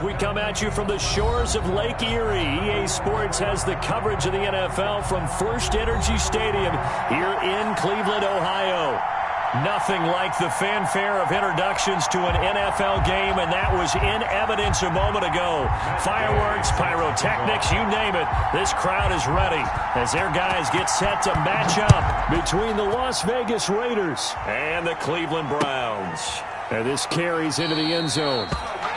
We come at you from the shores of Lake Erie. EA Sports has the coverage of the NFL from First Energy Stadium here in Cleveland, Ohio. Nothing like the fanfare of introductions to an NFL game, and that was in evidence a moment ago. Fireworks, pyrotechnics, you name it. This crowd is ready as their guys get set to match up between the Las Vegas Raiders and the Cleveland Browns. And this carries into the end zone.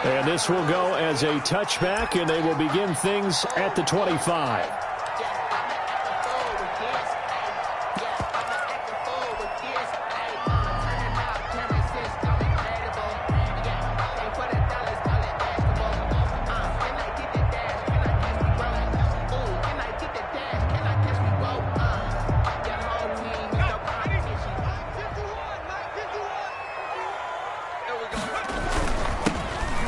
And this will go as a touchback, and they will begin things at the 25.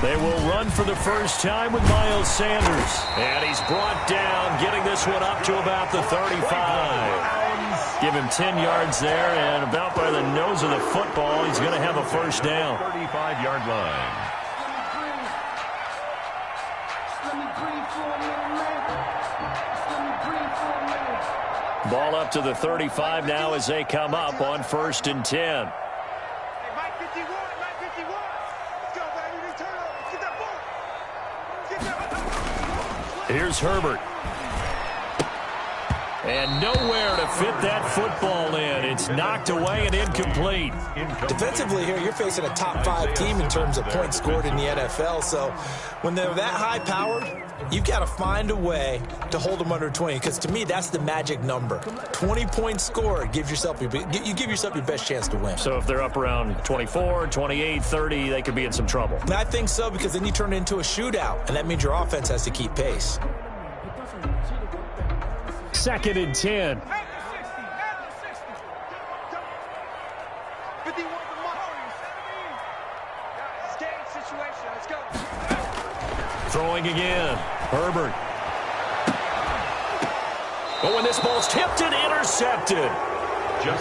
They will run for the first time with Miles Sanders. And he's brought down, getting this one up to about the 35. Give him 10 yards there, and about by the nose of the football, he's going to have a first down. 35-yard line. Ball up to the 35 now as they come up on 1st and 10. Here's Herbert. And nowhere to fit that football in. It's knocked away and incomplete. Defensively here, you're facing a top 5 team in terms of points scored in the NFL. So when they're that high-powered, you've got to find a way to hold them under 20. Because to me, that's the magic number. 20 points scored, you give yourself your best chance to win. So if they're up around 24, 28, 30, they could be in some trouble. And I think so, because then you turn it into a shootout, and that means your offense has to keep pace. 2nd and 10. Throwing again. Herbert. Oh, and this ball's tipped and intercepted.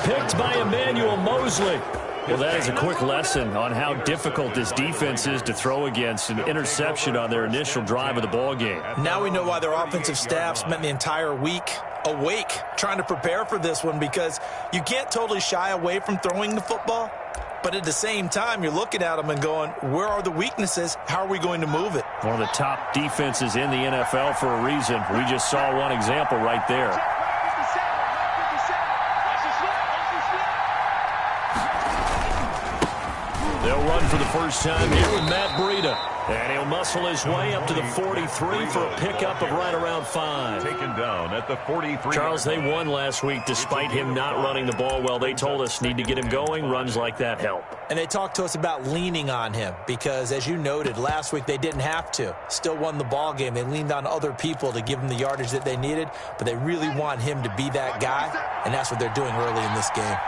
Picked by Emmanuel Mosley. Well, that is a quick lesson on how difficult this defense is to throw against. An interception on their initial drive of the ball game. Now we know why their offensive staff spent the entire week awake trying to prepare for this one, because you can't totally shy away from throwing the football, but at the same time you're looking at them and going, where are the weaknesses? How are we going to move it? One of the top defenses in the NFL for a reason. We just saw one example right there. They'll run for the first time here with Matt Breida. And he'll muscle his way up to the 43 for a pickup of right around 5. Taken down at the 43. Charles, they won last week despite him not running the ball well. They told us need to get him going. Runs like that help. And they talked to us about leaning on him because, as you noted, last week they didn't have to. Still won the ball game. They leaned on other people to give them the yardage that they needed, but they really want him to be that guy, and that's what they're doing early in this game.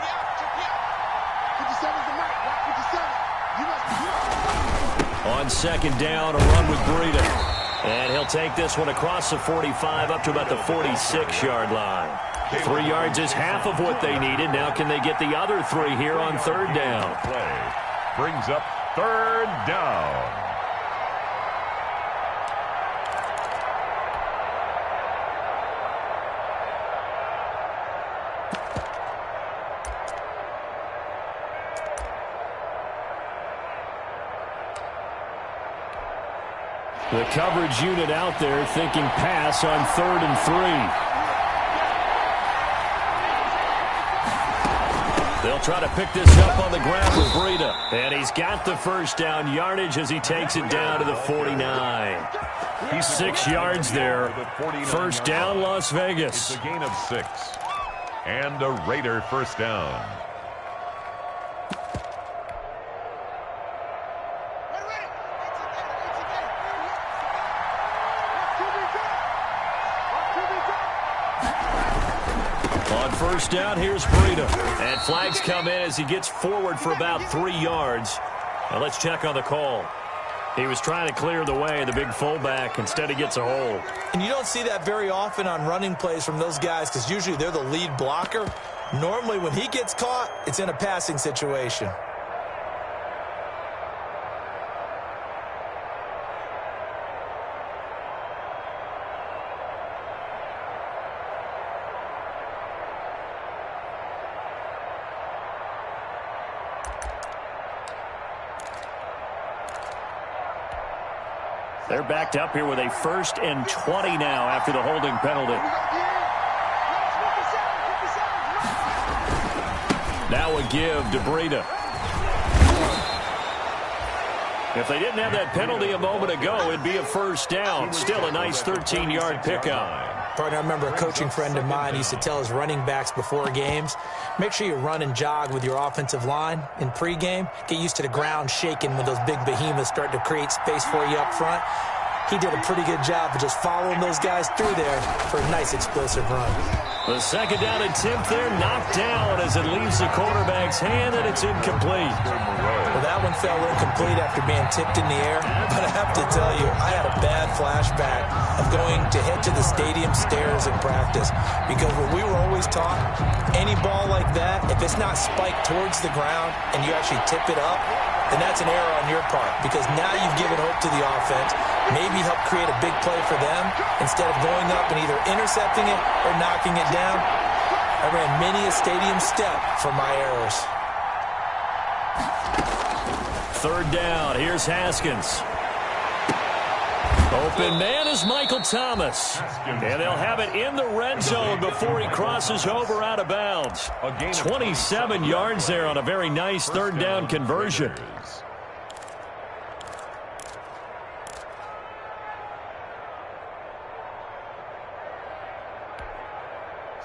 On 2nd down, a run with Breida. And he'll take this one across the 45 up to about the 46-yard line. 3 yards is half of what they needed. Now can they get the other 3 here on 3rd down? Play brings up 3rd down. The coverage unit out there thinking pass on 3rd and 3. They'll try to pick this up on the ground with Breida. And he's got the first down yardage as he takes it down to the 49. He's 6 yards there. First down, Las Vegas. It's a gain of 6. And a Raider first down. First down, here's Breida. And flags come in as he gets forward for about 3 yards. Now let's check on the call. He was trying to clear the way, the big fullback. Instead, he gets a hold. And you don't see that very often on running plays from those guys because usually they're the lead blocker. Normally, when he gets caught, it's in a passing situation. They're backed up here with a 1st and 20 now after the holding penalty. Now a give to Breida. If they didn't have that penalty a moment ago, it'd be a 1st down. Still a nice 13-yard pickup. Partner, I remember a coaching friend of mine used to tell his running backs before games, make sure you run and jog with your offensive line in pregame. Get used to the ground shaking when those big behemoths start to create space for you up front. He did a pretty good job of just following those guys through there for a nice explosive run. The 2nd down attempt there knocked down as it leaves the quarterback's hand, and it's incomplete. Well, that one fell incomplete after being tipped in the air. But I have to tell you, I had a bad flashback of going to head to the stadium stairs in practice. Because what we were always taught, any ball like that, if it's not spiked towards the ground and you actually tip it up, then that's an error on your part. Because now you've given hope to the offense, maybe help create a big play for them, instead of going up and either intercepting it or knocking it down. I ran many a stadium step for my errors. 3rd down. Here's Haskins. Open man is Michael Thomas. And they'll have it in the red zone before he crosses over out of bounds. 27 yards there on a very nice 3rd down conversion.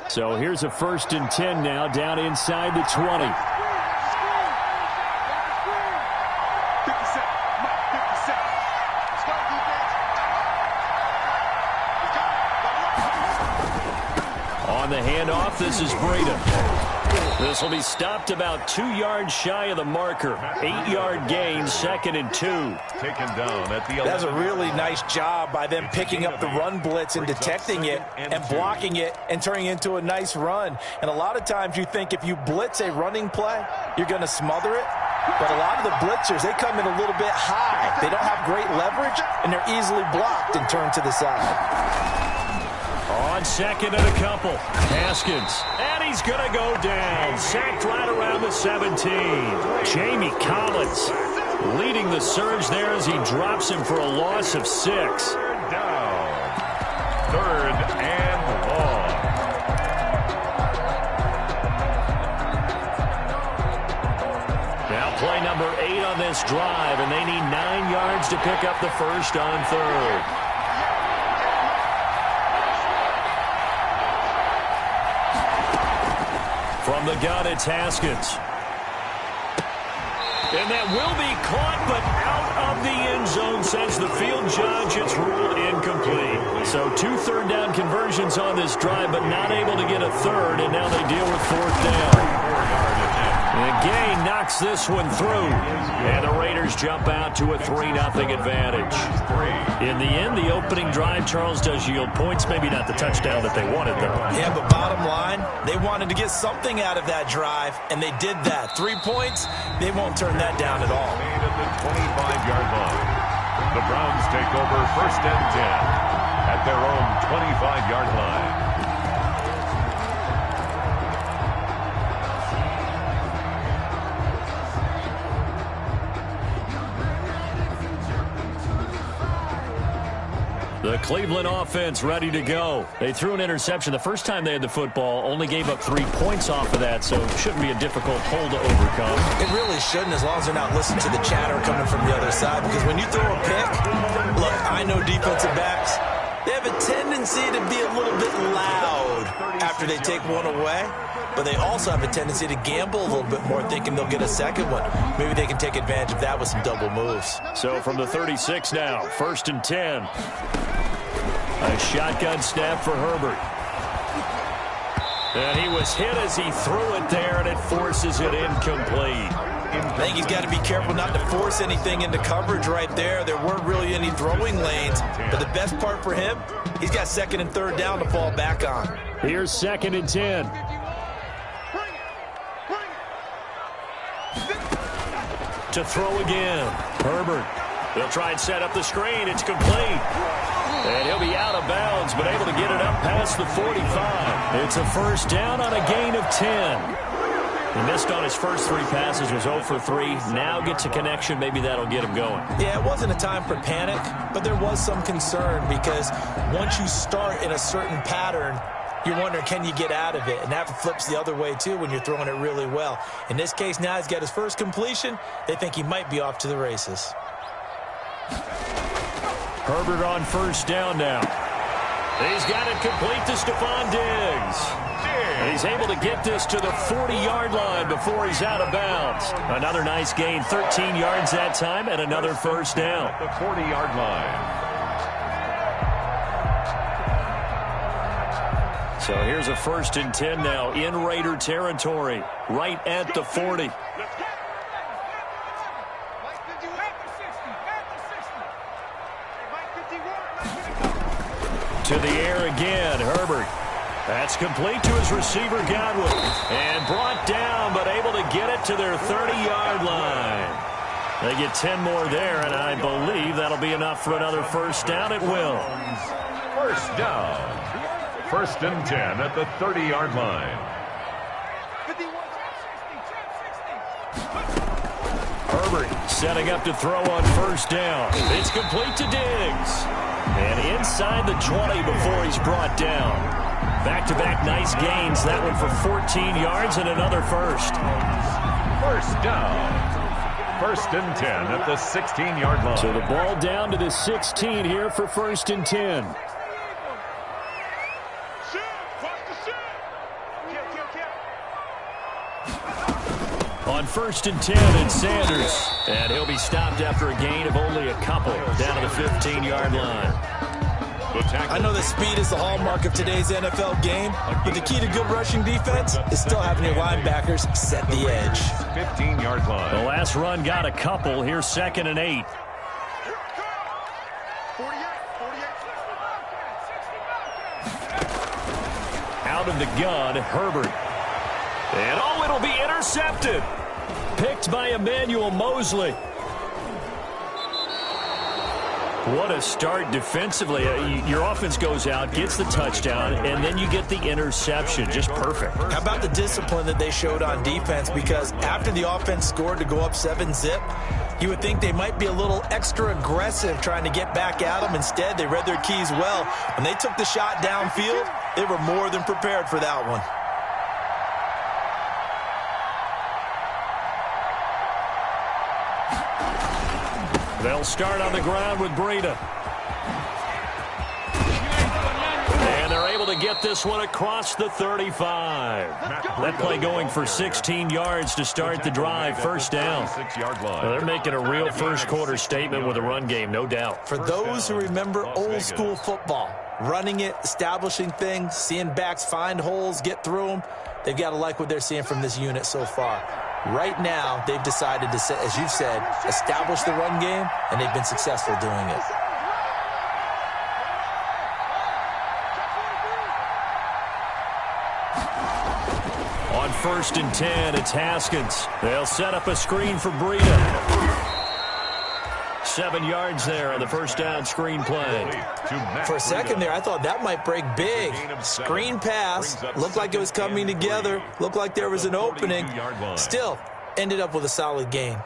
So here's a 1st and 10 now down inside the 20. On the handoff, this is Breida. This will be stopped about 2 yards shy of the marker. 8-yard gain, 2nd and 2. Taken down at the 11. That's a really nice job by them picking up the run blitz and detecting it and blocking it and turning it into a nice run. And a lot of times you think if you blitz a running play, you're going to smother it. But a lot of the blitzers, they come in a little bit high. They don't have great leverage, and they're easily blocked and turned to the side. On 2nd and a couple. Haskins. And he's going to go down. Sacked right around the 17. Jamie Collins leading the surge there as he drops him for a loss of 6. Down. 3rd and long. Now play number 8 on this drive, and they need 9 yards to pick up the 1st on 3rd. From the gun, it's Haskins. And that will be caught, but out of the end zone, says the field judge. It's ruled incomplete. So 2 3rd down conversions on this drive, but not able to get a 3rd, and now they deal with 4th down. And Gay knocks this one through. And the Raiders jump out to a 3-0 advantage. In the end, the opening drive, Charles, does yield points. Maybe not the touchdown that they wanted, though. Yeah, but bottom line, they wanted to get something out of that drive, and they did that. 3 points, they won't turn that down at all. Made at the 25-yard line. The Browns take over 1st and 10 at their own 25-yard line. The Cleveland offense ready to go. They threw an interception the first time they had the football, only gave up 3 points off of that, so it shouldn't be a difficult hole to overcome. It really shouldn't, as long as they're not listening to the chatter coming from the other side, because when you throw a pick, look, I know defensive backs, they have a tendency to be a little bit loud after they take one away, but they also have a tendency to gamble a little bit more, thinking they'll get a second one. Maybe they can take advantage of that with some double moves. So from the 36 now, 1st and 10. A shotgun snap for Herbert. And he was hit as he threw it there, and it forces it incomplete. I think he's got to be careful not to force anything into coverage right there. There weren't really any throwing lanes, but the best part for him, he's got 2nd and 3rd down to fall back on. Here's 2nd and 10. To throw again. Herbert. They'll try and set up the screen. It's complete. And he'll be out of bounds, but able to get it up past the 45. It's a 1st down on a gain of 10. He missed on his first 3 passes, was 0 for 3. Now gets a connection. Maybe that'll get him going. Yeah, it wasn't a time for panic, but there was some concern because once you start in a certain pattern, you're wondering, can you get out of it? And that flips the other way, too, when you're throwing it really well. In this case, now he's got his first completion. They think he might be off to the races. Herbert on first down now. He's got it complete to Stephon Diggs. And he's able to get this to the 40-yard line before he's out of bounds. Another nice gain, 13 yards that time, and another first down. The 40-yard line. So here's a 1st and 10 now in Raider territory, right at the 40. To the air again, Herbert. That's complete to his receiver, Godwin. And brought down, but able to get it to their 30-yard line. They get 10 more there, and I believe that'll be enough for another first down. It will. First down. 1st and 10 at the 30-yard line. Herbert setting up to throw on first down. It's complete to Diggs. And inside the 20 before he's brought down. Back-to-back nice gains. That one for 14 yards and another first. First down. 1st and 10 at the 16-yard line. So the ball down to the 16 here for 1st and 10. On 1st and 10, it's Sanders. And he'll be stopped after a gain of only a couple down to the 15-yard line. I know that speed is the hallmark of today's NFL game, but the key to good rushing defense is still having your linebackers set the edge. 15-yard line. The last run got a couple. Here's 2nd and 8. Out of the gun, Herbert. And oh, it'll be intercepted. Picked by Emmanuel Mosley. What a start defensively. Your offense goes out, gets the touchdown, and then you get the interception. Just perfect. How about the discipline that they showed on defense? Because after the offense scored to go up 7-zip, you would think they might be a little extra aggressive trying to get back at them. Instead, they read their keys well. When they took the shot downfield, they were more than prepared for that one. They'll start on the ground with Breida. And they're able to get this one across the 35. That play going for 16 yards to start the drive. First down. Well, they're making a real first-quarter statement with a run game, no doubt. For those who remember old-school football, running it, establishing things, seeing backs find holes, get through them, they've got to like what they're seeing from this unit so far. Right now, they've decided to, as you've said, establish the run game, and they've been successful doing it. On 1st and 10, it's Haskins. They'll set up a screen for Breida. 7 yards there on the first down screen play. For a second there, I thought that might break big. Screen pass. Looked like it was coming together. Looked like there was an opening. Still, ended up with a solid gain.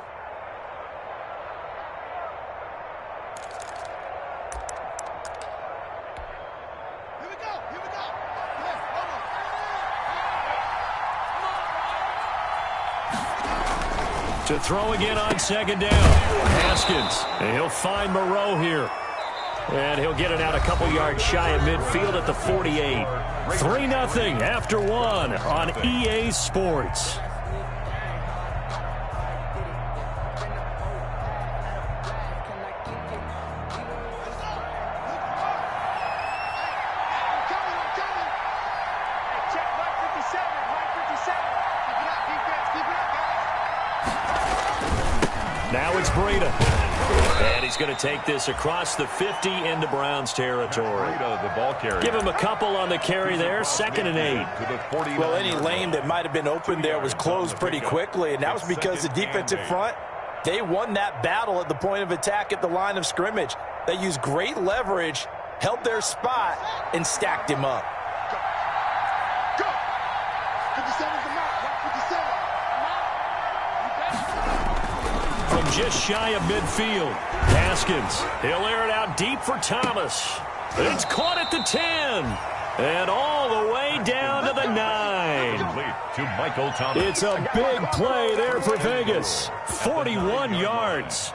To throw again on 2nd down. Haskins. And he'll find Moreau here. And he'll get it out a couple yards shy of midfield at the 48. 3-0 after 1 on EA Sports. Now it's Breida. And he's going to take this across the 50 into Browns territory. Give him a couple on the carry there. 2nd and 8. Well, any lane that might have been open there was closed pretty quickly, and that was because the defensive front, they won that battle at the point of attack at the line of scrimmage. They used great leverage, held their spot, and stacked him up. from just shy of midfield. Haskins, he'll air it out deep for Thomas. It's caught at the 10. And all the way down to the 9. To Michael Thomas. It's a big play there for Vegas. 41 yards.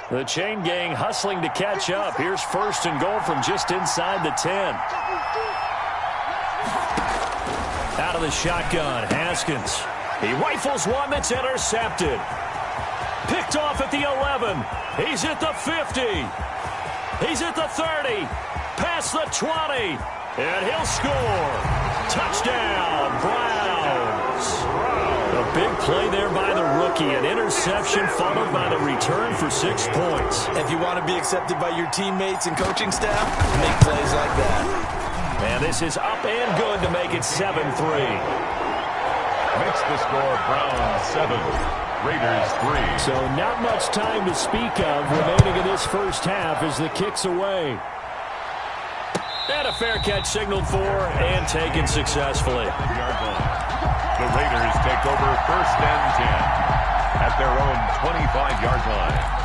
The chain gang hustling to catch up. Here's first and goal from just inside the 10. Out of the shotgun, Haskins. He rifles one that's intercepted. Picked off at the 11. He's at the 50. He's at the 30. Past the 20. And he'll score. Touchdown, Browns. A big play there by the rookie. An interception followed by the return for 6 points. If you want to be accepted by your teammates and coaching staff, make plays like that. And this is up and good to make it 7-3. Makes the score Browns 7. Raiders 3. So not much time to speak of remaining in this first half as the kick's away. And a fair catch signaled for and taken successfully. The Raiders take over first and 10 at their own 25-yard line.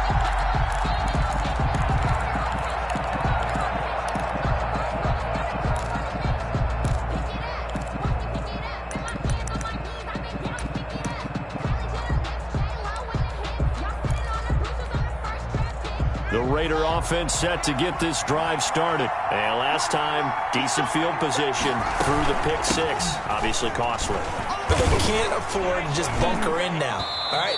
The Raider offense set to get this drive started. And last time, decent field position through the pick 6. Obviously costly. But they can't afford to just bunker in now. All right,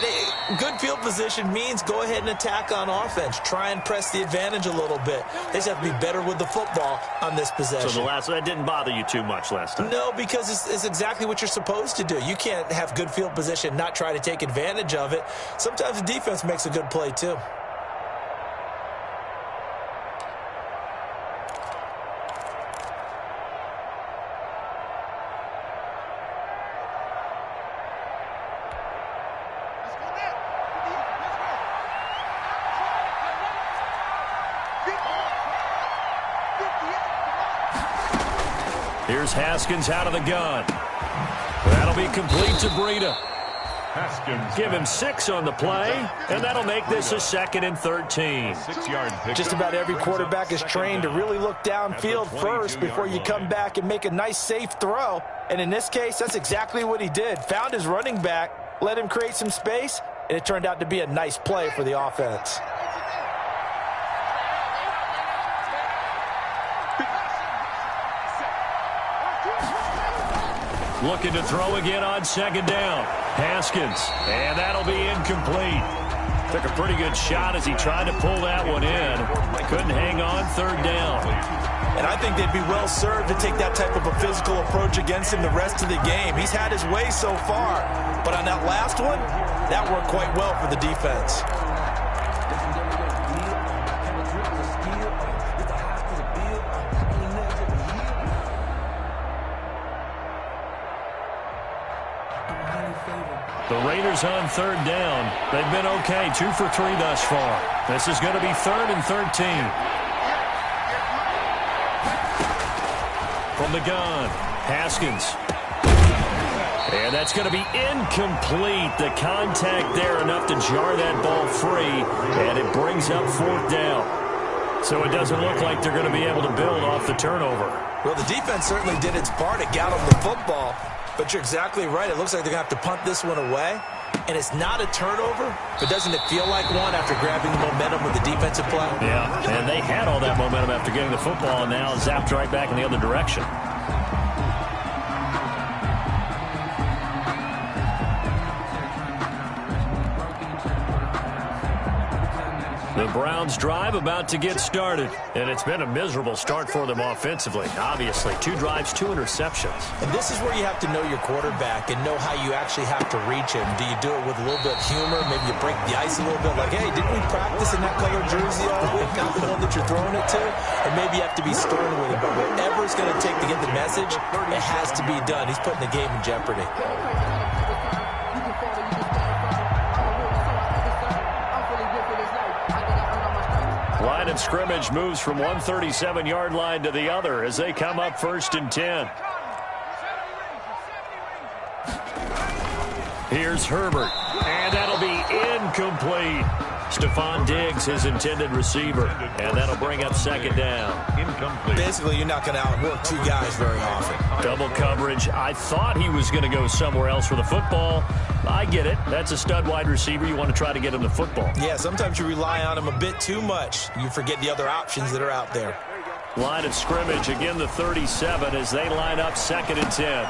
good field position means go ahead and attack on offense. Try and press the advantage a little bit. They just have to be better with the football on this possession. So that didn't bother you too much last time? No, because it's exactly what you're supposed to do. You can't have good field position, not try to take advantage of it. Sometimes the defense makes a good play too. Here's Haskins out of the gun. That'll be complete to Breida. Haskins. Give him 6 on the play, and that'll make this a 2nd and 13. 6-yard pick. Just about every quarterback is trained to really look downfield first before you come back and make a nice, safe throw. And in this case, that's exactly what he did. Found his running back, let him create some space, and it turned out to be a nice play for the offense. Looking to throw again on 2nd down. Haskins, and that'll be incomplete. Took a pretty good shot as he tried to pull that one in. Couldn't hang on 3rd down. And I think they'd be well served to take that type of a physical approach against him the rest of the game. He's had his way so far, but on that last one, that worked quite well for the defense. The Raiders on 3rd down. They've been okay, 2 for 3 thus far. This is going to be 3rd and 13. From the gun, Haskins. And that's going to be incomplete. The contact there enough to jar that ball free, and it brings up 4th down. So it doesn't look like they're going to be able to build off the turnover. Well, the defense certainly did its part. It got them the football. But you're exactly right. It looks like they're going to have to punt this one away. And it's not a turnover, but doesn't it feel like one after grabbing the momentum with the defensive play? Yeah, and they had all that momentum after getting the football, and now zapped right back in the other direction. The Browns drive about to get started, and it's been a miserable start for them offensively. Obviously, 2 drives, 2 interceptions. And this is where you have to know your quarterback and know how you actually have to reach him. Do you do it with a little bit of humor? Maybe you break the ice a little bit, like, hey, didn't we practice in that color jersey all week? Not the one that you're throwing it to? Or maybe you have to be stern with him. But whatever it's going to take to get the message, it has to be done. He's putting the game in jeopardy. Line of scrimmage moves from one 37-yard line to the other as they come up 1st and 10. Here's Herbert, and that'll be incomplete. Stephon Diggs, his intended receiver, and that'll bring up second down. Incomplete. Basically, you're not going to outwork two guys very often. Double coverage. I thought he was going to go somewhere else for the football. I get it. That's a stud wide receiver. You want to try to get him the football. Yeah, sometimes you rely on him a bit too much. You forget the other options that are out there. Line of scrimmage, again the 37 as they line up 2nd and 10.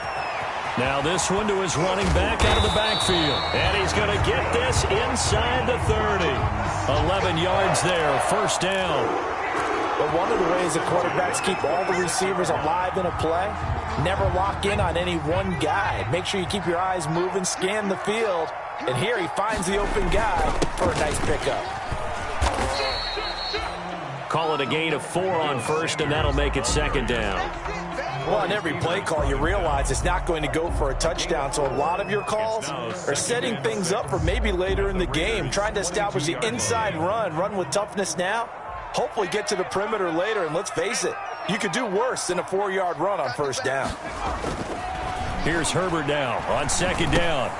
Now this one to his running back out of the backfield. And he's going to get this inside the 30. 11 yards there, first down. But one of the ways the quarterbacks keep all the receivers alive in a play, never lock in on any one guy. Make sure you keep your eyes moving, scan the field. And here he finds the open guy for a nice pickup. Call it a gain of 4 on first, and that'll make it second down. Well, on every play call, you realize it's not going to go for a touchdown, so a lot of your calls are setting things up for maybe later in the game, trying to establish the inside run with toughness now, hopefully get to the perimeter later, and let's face it, you could do worse than a 4-yard run on first down. Here's Herbert now on second down.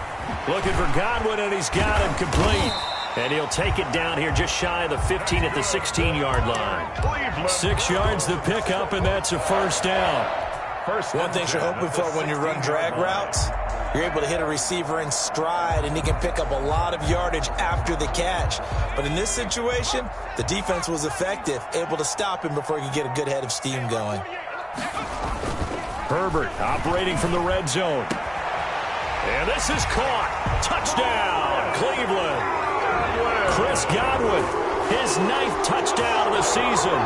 Looking for Godwin, and he's got him complete. And he'll take it down here just shy of the 15 at the 16-yard line. 6 yards the pickup, and that's a first down. One thing you're hoping for when you run drag routes, you're able to hit a receiver in stride, and he can pick up a lot of yardage after the catch. But in this situation, the defense was effective, able to stop him before he could get a good head of steam going. Herbert operating from the red zone. And this is caught. Touchdown, Cleveland. Chris Godwin, his 9th touchdown of the season.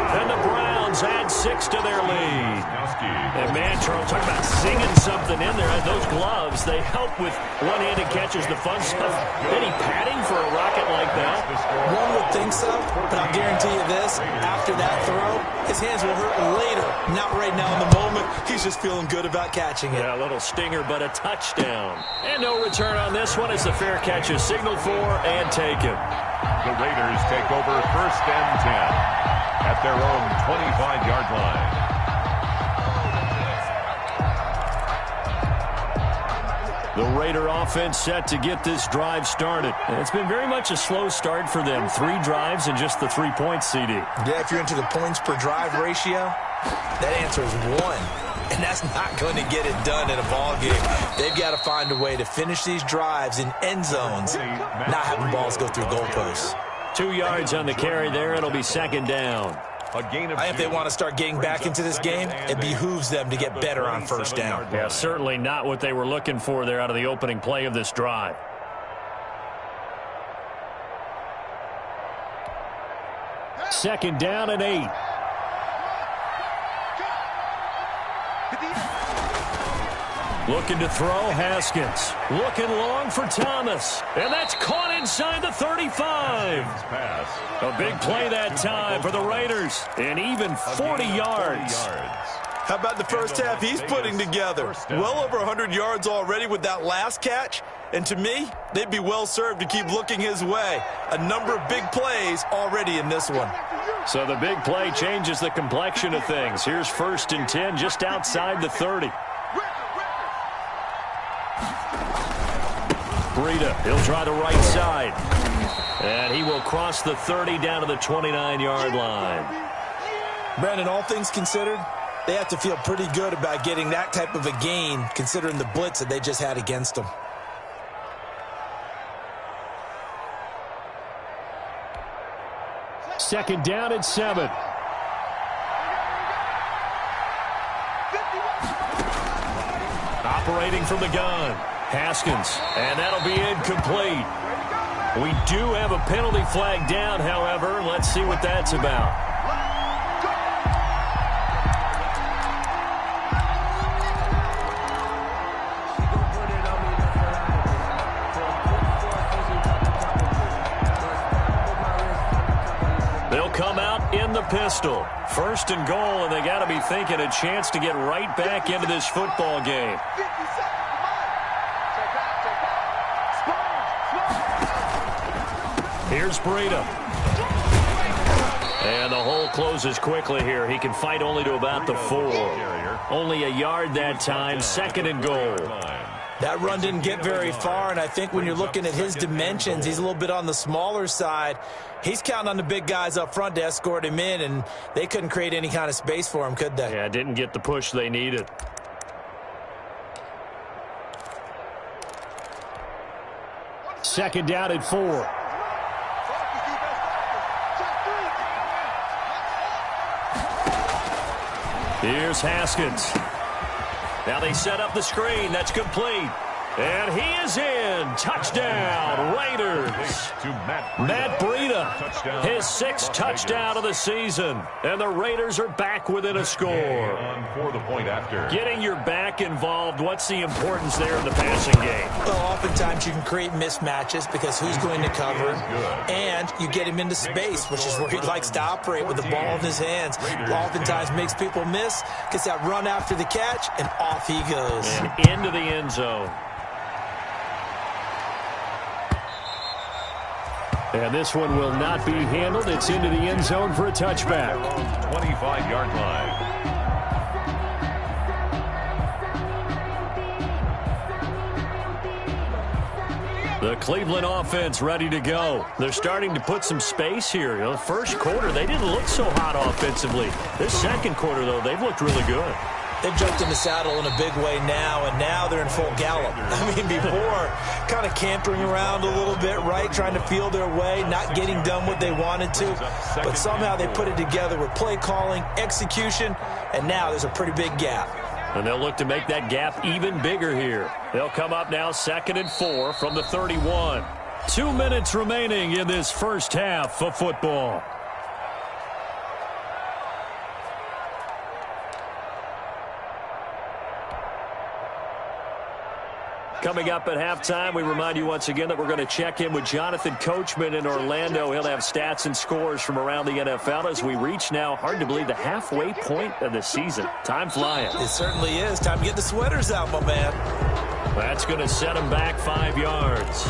And the Browns add 6 to their lead. And man, Charles, talk about singing something in there. And those gloves, they help with one-handed catches, the fun stuff. Any padding for a rocket like that? One would think so, but I'll guarantee you this. After that throw, his hands will hurt later. Not right now in the moment. He's just feeling good about catching it. Yeah, a little stinger, but a touchdown. And no return on this one as the fair catch is signaled for and taken. The Raiders take over 1st and 10 at their own 25-yard line. The Raider offense set to get this drive started. And it's been very much a slow start for them. 3 drives and just the 3 points, CD. Yeah, if you're into the points per drive ratio, that answer is 1. And that's not going to get it done in a ball game. They've got to find a way to finish these drives in end zones, not having balls go through goalposts. 2 yards on the carry there. It'll be second down. If they want to start getting back into this game, it behooves them to get better on first down. Yeah, certainly not what they were looking for there out of the opening play of this drive. Second down and 8. Looking to throw, Haskins. Looking long for Thomas. And that's caught inside the 35. A big play that time for the Raiders. And even 40 yards. How about the first half he's putting together? Well over 100 yards already with that last catch. And to me, they'd be well served to keep looking his way. A number of big plays already in this one. So the big play changes the complexion of things. Here's 1st and 10 just outside the 30. Breida, he'll try the right side. And he will cross the 30 down to the 29-yard line. Brandon, all things considered, they have to feel pretty good about getting that type of a gain, considering the blitz that they just had against them. Second down and 7. Operating from the gun. Haskins, and that'll be incomplete. We do have a penalty flag down, however. Let's see what that's about. They'll come out in the pistol. 1st and goal, and they got to be thinking a chance to get right back into this football game. Here's Breida. And the hole closes quickly here. He can fight only to about the 4. Only a yard that time. 2nd and goal. That run didn't get very far, and I think when you're looking at his dimensions, he's a little bit on the smaller side. He's counting on the big guys up front to escort him in, and they couldn't create any kind of space for him, could they? Yeah, didn't get the push they needed. Second down and 4. Here's Haskins. Now they set up the screen. That's complete. And he is in. Touchdown, Raiders. Matt Breida, his 6th touchdown of the season. And the Raiders are back within a score. For the point after. Getting your back involved, what's the importance there in the passing game? Well, oftentimes you can create mismatches because who's going to cover him, and you get him into space, which is where he likes to operate with the ball in his hands. Oftentimes makes people miss, gets that run after the catch, and off he goes. And into the end zone. And this one will not be handled. It's into the end zone for a touchback. 25-yard line. The Cleveland offense ready to go. They're starting to put some space here. You know, the first quarter, they didn't look so hot offensively. This second quarter, though, they've looked really good. They've jumped in the saddle in a big way now, and now they're in full gallop. I mean, before, kind of cantering around a little bit, right, trying to feel their way, not getting done what they wanted to. But somehow they put it together with play calling, execution, and now there's a pretty big gap. And they'll look to make that gap even bigger here. They'll come up now 2nd and 4 from the 31. 2 minutes remaining in this first half of football. Coming up at halftime, we remind you once again that we're going to check in with Jonathan Coachman in Orlando. He'll have stats and scores from around the NFL as we reach now, hard to believe, the halfway point of the season. Time flying. It certainly is. Time to get the sweaters out, my man. That's going to set him back 5 yards.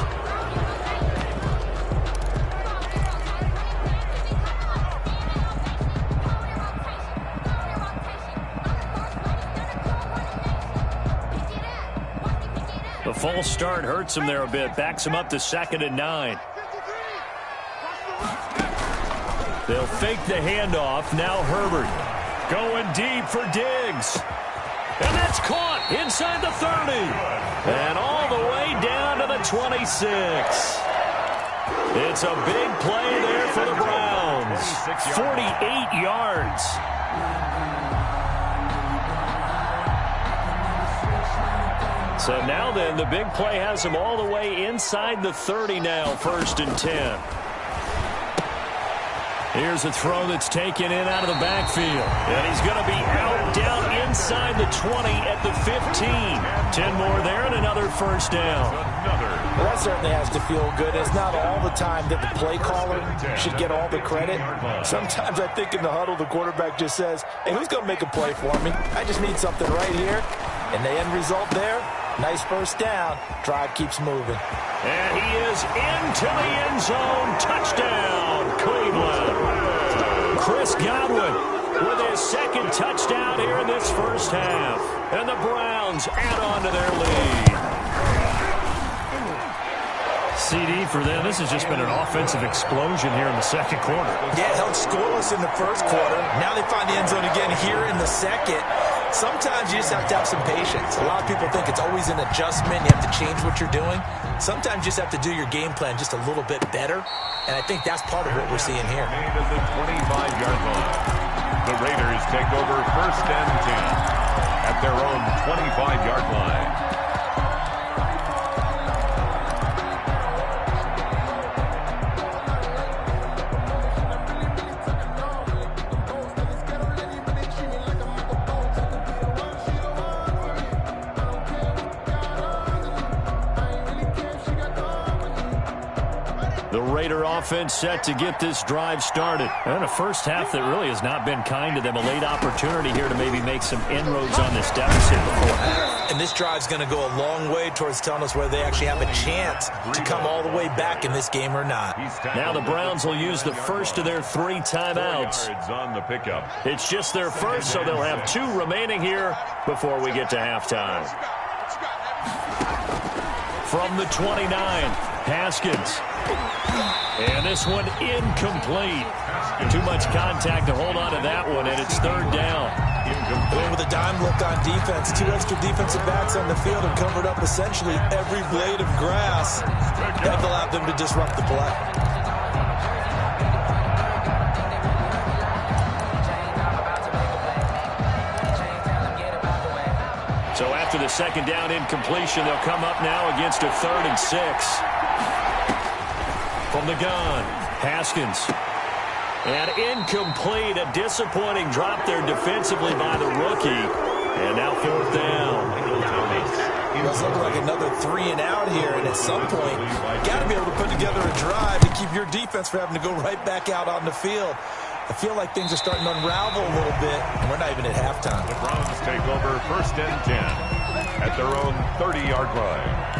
The false start hurts him there a bit. Backs him up to 2nd and 9. They'll fake the handoff. Now Herbert going deep for Diggs. And that's caught inside the 30. And all the way down to the 26. It's a big play there for the Browns. 48 yards. So now then, the big play has him all the way inside the 30 now, 1st and 10. Here's a throw that's taken in out of the backfield. And he's going to be out down inside the 20 at the 15. 10 more there and another first down. Well, that certainly has to feel good. It's not all the time that the play caller should get all the credit. Sometimes I think in the huddle, the quarterback just says, hey, who's going to make a play for me? I just need something right here. And the end result there, nice first down. Drive keeps moving. And he is into the end zone. Touchdown, Cleveland. Chris Godwin with his 2nd touchdown here in this first half. And the Browns add on to their lead. CD for them. This has just been an offensive explosion here in the second quarter. Yeah, held scoreless in the first quarter. Now they find the end zone again here in the second. Sometimes you just have to have some patience. A lot of people think it's always an adjustment. You have to change what you're doing. Sometimes you just have to do your game plan just a little bit better. And I think that's part of what we're seeing here. To the 25-yard line. The Raiders take over 1st and 10 at their own 25-yard line. The Raider offense set to get this drive started. And a first half that really has not been kind to them. A late opportunity here to maybe make some inroads on this deficit before half. And this drive's going to go a long way towards telling us whether they actually have a chance to come all the way back in this game or not. Now the Browns will use the first of their 3 timeouts. On the pickup. It's just their first, so they'll have 2 remaining here before we get to halftime. From the 29, Haskins. And this one incomplete. Too much contact to hold on to that one, and it's third down. Going with a dime look on defense. 2 extra defensive backs on the field and covered up essentially every blade of grass. That allowed them to disrupt the play. So after the second down incompletion, they'll come up now against a 3rd and 6. From the gun, Haskins. And incomplete, a disappointing drop there defensively by the rookie. And now 4th down. It was looking like another 3 and out here, and at some point, you got to be able to put together a drive to keep your defense from having to go right back out on the field. I feel like things are starting to unravel a little bit, and we're not even at halftime. The Browns take over 1st and 10 at their own 30-yard line.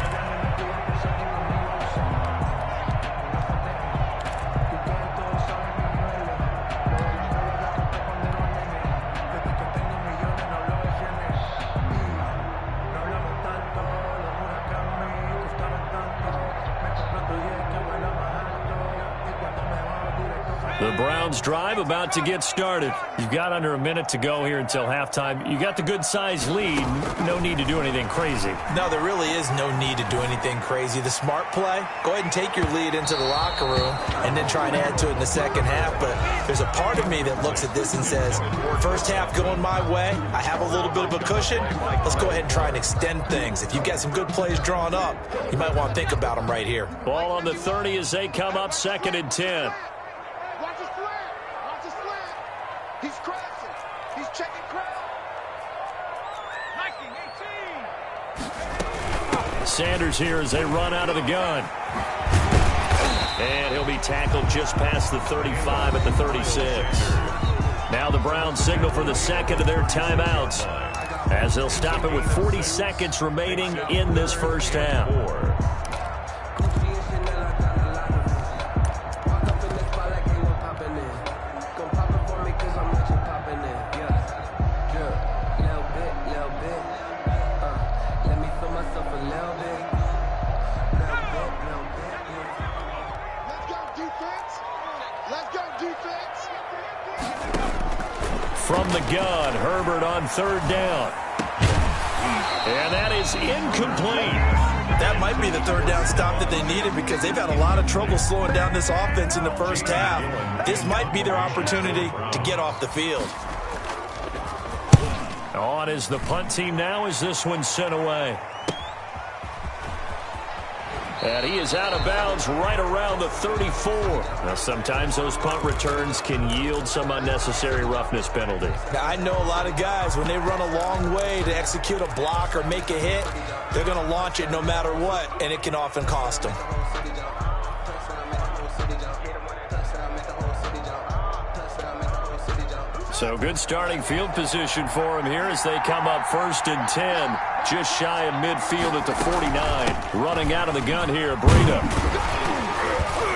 The Browns drive about to get started. You've got under a minute to go here until halftime. You got the good-sized lead. No need to do anything crazy. No, there really is no need to do anything crazy. The smart play, go ahead and take your lead into the locker room and then try and add to it in the second half. But there's a part of me that looks at this and says, first half going my way, I have a little bit of a cushion. Let's go ahead and try and extend things. If you've got some good plays drawn up, you might want to think about them right here. Ball on the 30 as they come up 2nd and 10. He's crashing. He's checking crowd. Nike 18. Sanders here as they run out of the gun. And he'll be tackled just past the 35 at the 36. Now the Browns signal for the second of their timeouts as they'll stop it with 40 seconds remaining in this first half. From the gun, Herbert on 3rd down. And that is incomplete. That might be the 3rd down stop that they needed because they've had a lot of trouble slowing down this offense in the first half. This might be their opportunity to get off the field. On is the punt team now as this one's sent away. And he is out of bounds right around the 34. Now, sometimes those punt returns can yield some unnecessary roughness penalty. Now, I know a lot of guys, when they run a long way to execute a block or make a hit, they're going to launch it no matter what, and it can often cost them. So good starting field position for him here as they come up 1st and 10. Just shy of midfield at the 49. Running out of the gun here, Breida.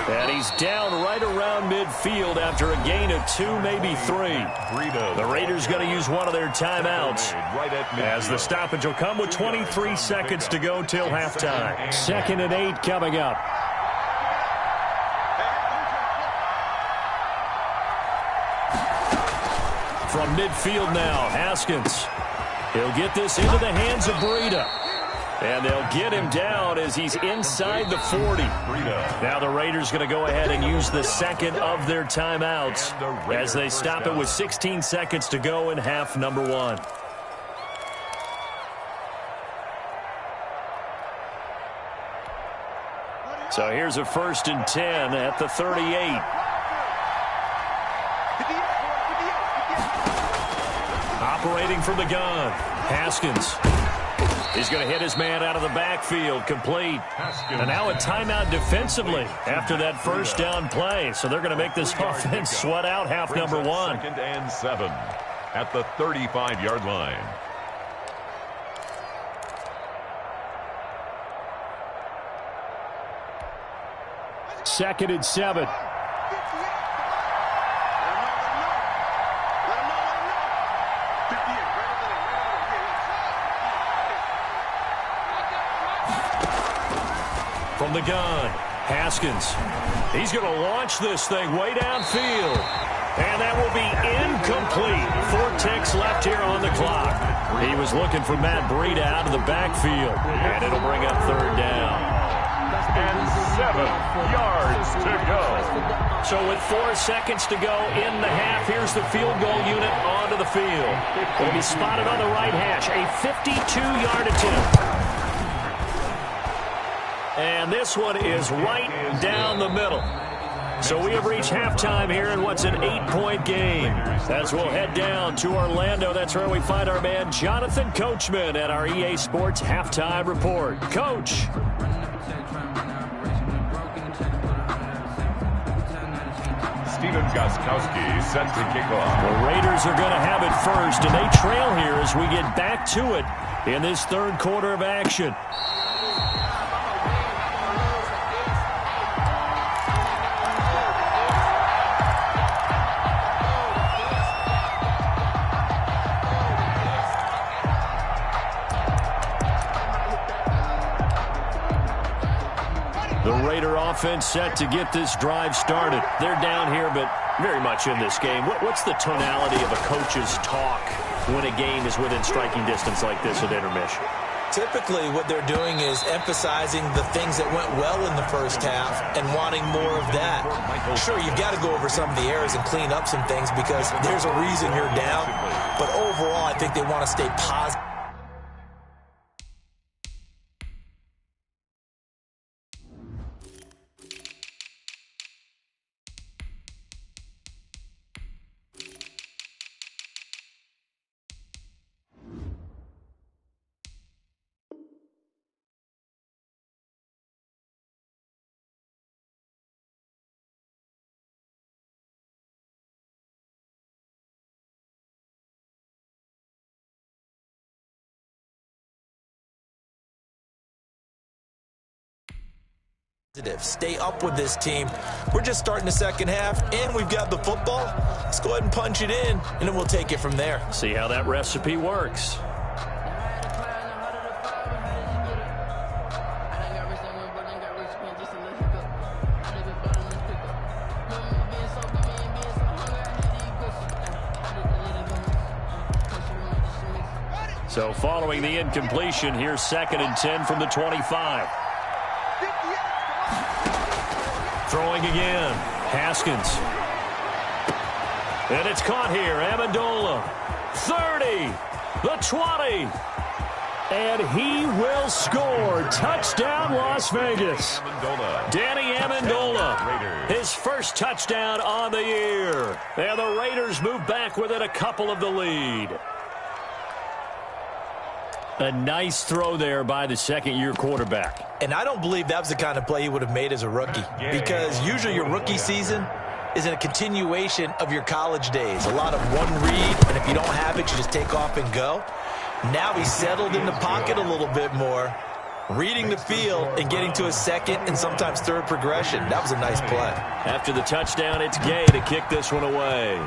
And he's down right around midfield after a gain of 2, maybe 3. The Raiders going to use one of their timeouts as the stoppage will come with 23 seconds to go till halftime. 2nd and 8 coming up. From midfield now, Haskins. He'll get this into the hands of Breida. And they'll get him down as he's inside the 40. Now the Raiders going to go ahead and use the second of their timeouts as they stop it with 16 seconds to go in half number 1. So here's a 1st and 10 at the 38. Operating from the gun, Haskins. He's going to hit his man out of the backfield, complete. And now a timeout defensively after that first down play. So they're going to make this offense sweat out half number 1. 2nd and 7 at the 35-yard line. Second and 7. From the gun, Haskins. He's going to launch this thing way downfield. And that will be incomplete. 4 ticks left here on the clock. He was looking for Matt Breida out of the backfield. And it'll bring up 3rd down. And 7 yards to go. So with 4 seconds to go in the half, here's the field goal unit onto the field. Will be spotted on the right hash. A 52-yard attempt. And this one is right down the middle. So we have reached halftime here in what's an 8-point game. As we'll head down to Orlando, that's where we find our man Jonathan Coachman at our EA Sports Halftime Report. Coach. Steven Gostkowski set to kick off. The Raiders are going to have it first, and they trail here as we get back to it in this 3rd quarter of action. Offense set to get this drive started. They're down here, but very much in this game. What's the tonality of a coach's talk when a game is within striking distance like this at intermission? Typically, what they're doing is emphasizing the things that went well in the first half and wanting more of that. Sure, you've got to go over some of the errors and clean up some things because there's a reason you're down. But overall, I think they want to stay positive. Stay up with this team. We're just starting the second half, and we've got the football. Let's go ahead and punch it in, and then we'll take it from there. See how that recipe works. So following the incompletion, here's 2nd and 10 from the 25. Throwing again, Haskins. And it's caught here, Amendola. 30, the 20. And he will score. Touchdown, Las Vegas. Danny Amendola, his first touchdown on the year. And the Raiders move back within a couple of the lead. A nice throw there by the 2nd-year quarterback. And I don't believe that was the kind of play he would have made as a rookie, because usually your rookie season is a continuation of your college days. A lot of one read, and if you don't have it, you just take off and go. Now he's settled in the pocket a little bit more, reading the field and getting to a 2nd and sometimes 3rd progression. That was a nice play. After the touchdown, it's Gay to kick this one away.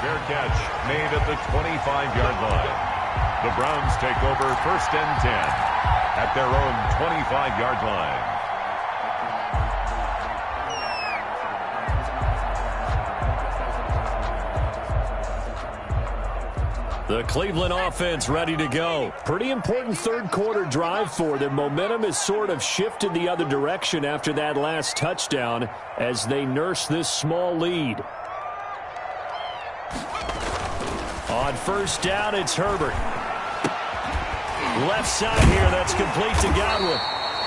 Fair catch made at the 25-yard line. The Browns take over 1st and 10 at their own 25-yard line. The Cleveland offense ready to go. Pretty important 3rd quarter drive for them. Momentum has sort of shifted the other direction after that last touchdown as they nurse this small lead. On 1st down, it's Herbert. Left side here, that's complete to Godwin.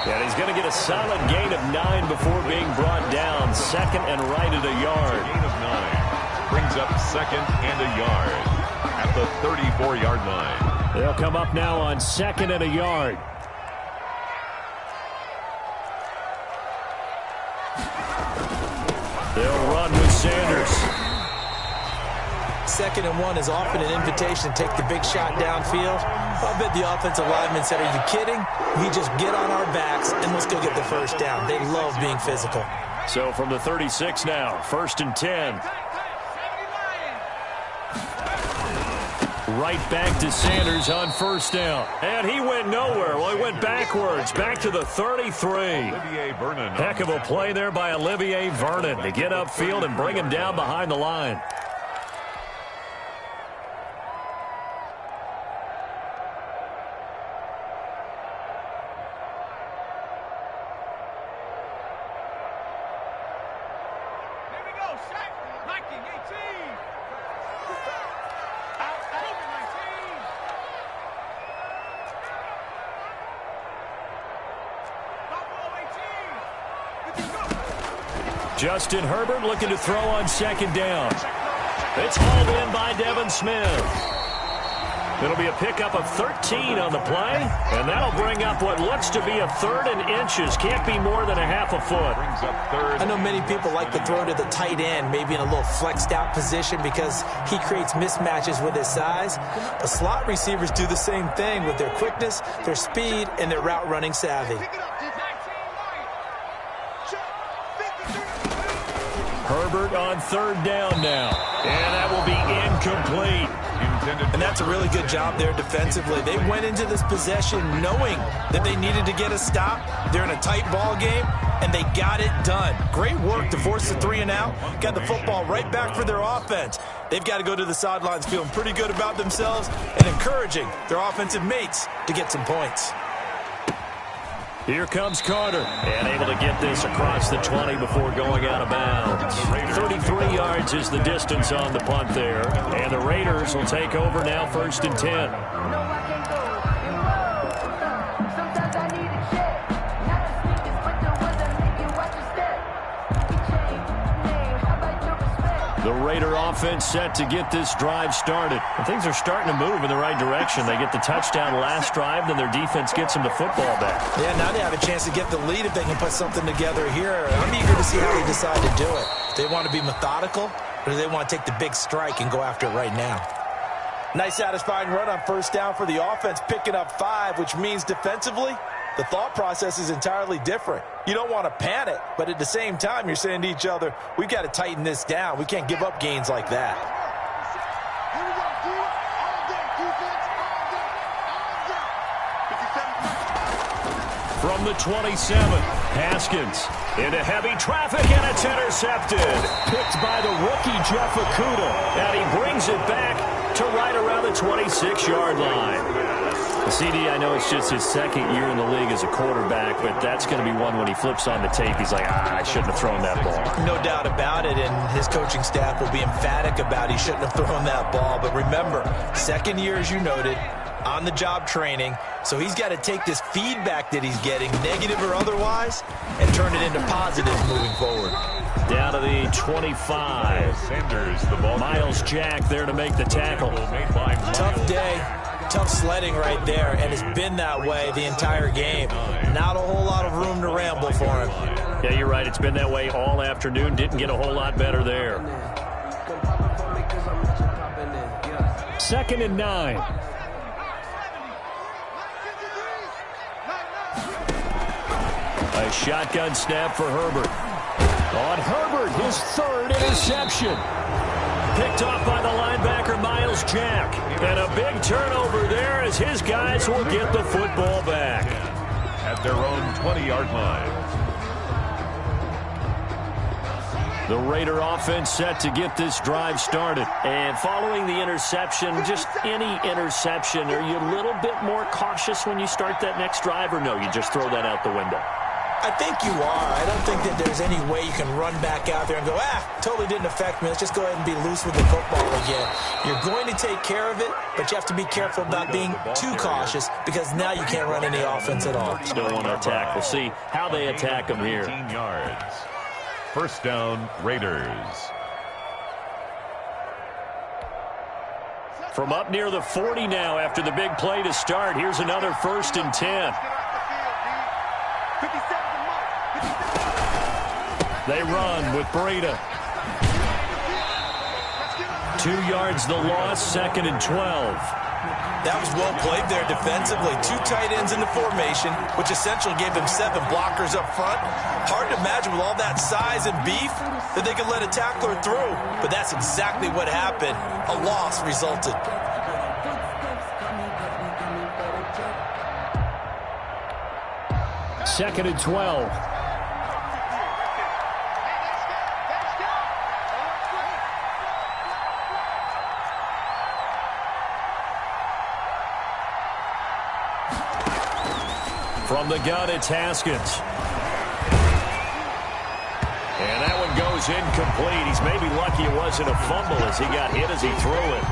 And he's going to get a solid gain of 9 before being brought down. 2nd and right at a yard. Gain of 9 brings up 2nd and a yard at the 34-yard line. They'll come up now on 2nd and a yard. They'll run with Sanders. 2nd and 1 is often an invitation to take the big shot downfield. I bet the offensive lineman said, are you kidding? We just get on our backs and let's go get the 1st down. They love being physical. So from the 36 now, 1st and 10. Right back to Sanders on first down. And he went nowhere. Well, he went backwards, back to the 33. Heck of a play there by Olivier Vernon to get upfield and bring him down behind the line. Justin Herbert looking to throw on second down. It's hauled in by Devin Smith. It'll be a pickup of 13 on the play, and that'll bring up what looks to be a third and inches. Can't be more than a half a foot. I know many people like to throw to the tight end, maybe in a little flexed out position because he creates mismatches with his size. But slot receivers do the same thing with their quickness, their speed, and their route running savvy. Herbert on third down now. And that will be incomplete. And that's a really good job there defensively. They went into this possession knowing that they needed to get a stop. They're in a tight ball game, and they got it done. Great work to force the 3 and out. Got the football right back for their offense. They've got to go to the sidelines feeling pretty good about themselves and encouraging their offensive mates to get some points. Here comes Carter, and able to get this across the 20 before going out of bounds. 33 yards is the distance on the punt there, and the Raiders will take over now, 1st and 10. The Raider offense set to get this drive started. And things are starting to move in the right direction. They get the touchdown last drive, then their defense gets them the football back. Yeah, now they have a chance to get the lead if they can put something together here. I'm eager to see how they decide to do it. Do they want to be methodical, or do they want to take the big strike and go after it right now? Nice satisfying run on first down for the offense, picking up 5, which means defensively, the thought process is entirely different. You don't want to panic, but at the same time, you're saying to each other, we've got to tighten this down. We can't give up gains like that. From the 27, Haskins into heavy traffic, and it's intercepted. Picked by the rookie Jeff Okudah, and he brings it back to right around the 26-yard line. CD, I know it's just his second year in the league as a quarterback, but that's going to be one when he flips on the tape, he's like, I shouldn't have thrown that ball. No doubt about it, and his coaching staff will be emphatic about he shouldn't have thrown that ball. But remember, second year, as you noted, on-the-job training, so he's got to take this feedback that he's getting, negative or otherwise, and turn it into positive moving forward. Down to the 25. Sanders, the ball. Miles Jack there to make the tackle. Tough day. Tough sledding right there, and it's been that way the entire game. Not a whole lot of room to ramble for him. Yeah, you're right. It's been that way all afternoon. Didn't get a whole lot better there. 2nd and 9. A shotgun snap for Herbert. On Herbert, his 3rd interception. Picked off by the linebacker, Miles Jack. And a big turnover there as his guys will get the football back. At their own 20-yard line. The Raider offense set to get this drive started. And following the interception, just any interception, are you a little bit more cautious when you start that next drive, or no, you just throw that out the window? I think you are. I don't think that there's any way you can run back out there and go, totally didn't affect me. Let's just go ahead and be loose with the football again. You're going to take care of it, but you have to be careful about being too cautious because now you can't run any offense at all. Still want to attack. We'll see how they attack them here. 18 yards. First down, Raiders. From up near the 40 now after the big play to start, here's another 1st and 10. They run with Breida. 2 yards the loss, 2nd and 12. That was well played there defensively. 2 tight ends in the formation, which essentially gave them 7 blockers up front. Hard to imagine with all that size and beef that they could let a tackler through. But that's exactly what happened. A loss resulted. 2nd and 12. From the gun, it's Haskins. And that one goes incomplete. He's maybe lucky it wasn't a fumble as he got hit as he threw it.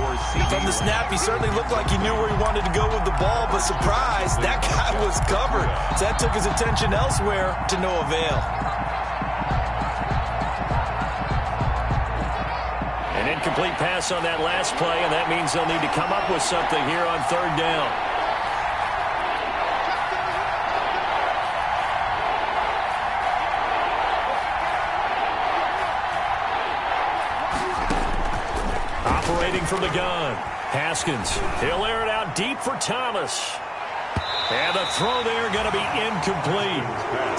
From the snap, he certainly looked like he knew where he wanted to go with the ball, but surprise, that guy was covered. So that took his attention elsewhere to no avail. An incomplete pass on that last play, and that means they'll need to come up with something here on 3rd down. Operating from the gun, Haskins. He'll air it out deep for Thomas. And the throw there going to be incomplete.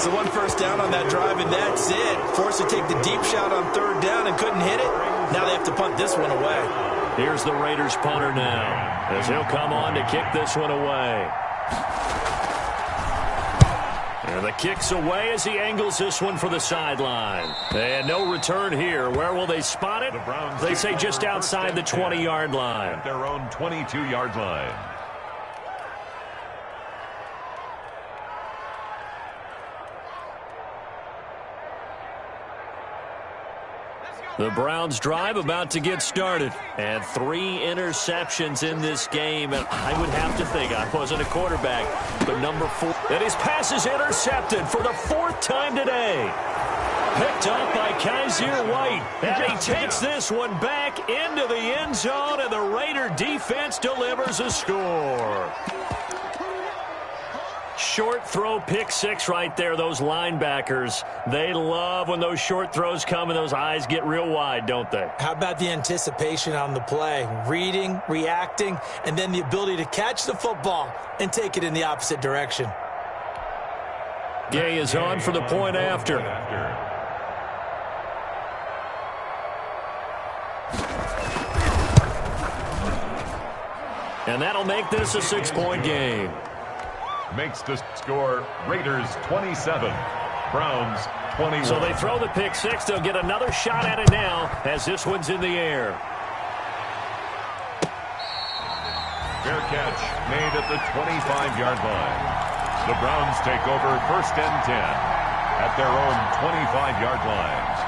So 1 first down on that drive, and that's it. Forced to take the deep shot on 3rd down and couldn't hit it. Now they have to punt this one away. Here's the Raiders punter now, as he'll come on to kick this one away. And the kick's away as he angles this one for the sideline. And no return here. Where will they spot it? They say just outside the 20-yard line. At their own 22-yard line. The Browns drive about to get started. And 3 interceptions in this game. And I would have to think, I wasn't a quarterback, but number 4. And his pass is intercepted for the 4th time today. Picked up by Kaiser White. And he takes this one back into the end zone, and the Raider defense delivers a score. Short throw, pick 6 right there. Those linebackers, they love when those short throws come and those eyes get real wide, don't they? How about the anticipation on the play? Reading, reacting, and then the ability to catch the football and take it in the opposite direction. Gay is on for the point after. And that'll make this a 6-point game. Makes the score Raiders 27, Browns 21. So they throw the pick 6. They'll get another shot at it now as this one's in the air. Fair catch made at the 25-yard line. The Browns take over 1st and 10 at their own 25-yard line.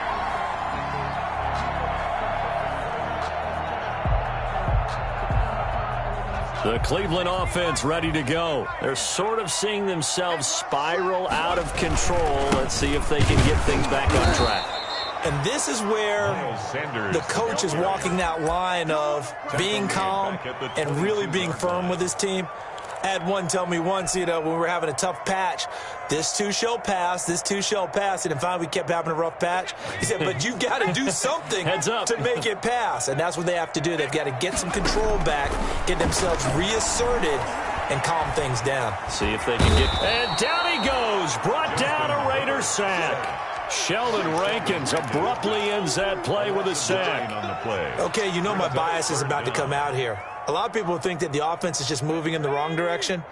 The Cleveland offense ready to go. They're sort of seeing themselves spiral out of control. Let's see if they can get things back on track. And this is where the coach is walking that line of being calm and really being firm with his team. I had one tell me once, when we were having a tough patch, this too shall pass, this too shall pass. And finally we kept having a rough patch. He said, but you got to do something to make it pass. And that's what they have to do. They've got to get some control back, get themselves reasserted, and calm things down. See if they can get... And down he goes. Brought down a Raider sack. Sheldon Rankins abruptly ends that play with a sack. Okay, my bias is about to come out here. A lot of people think that the offense is just moving in the wrong direction.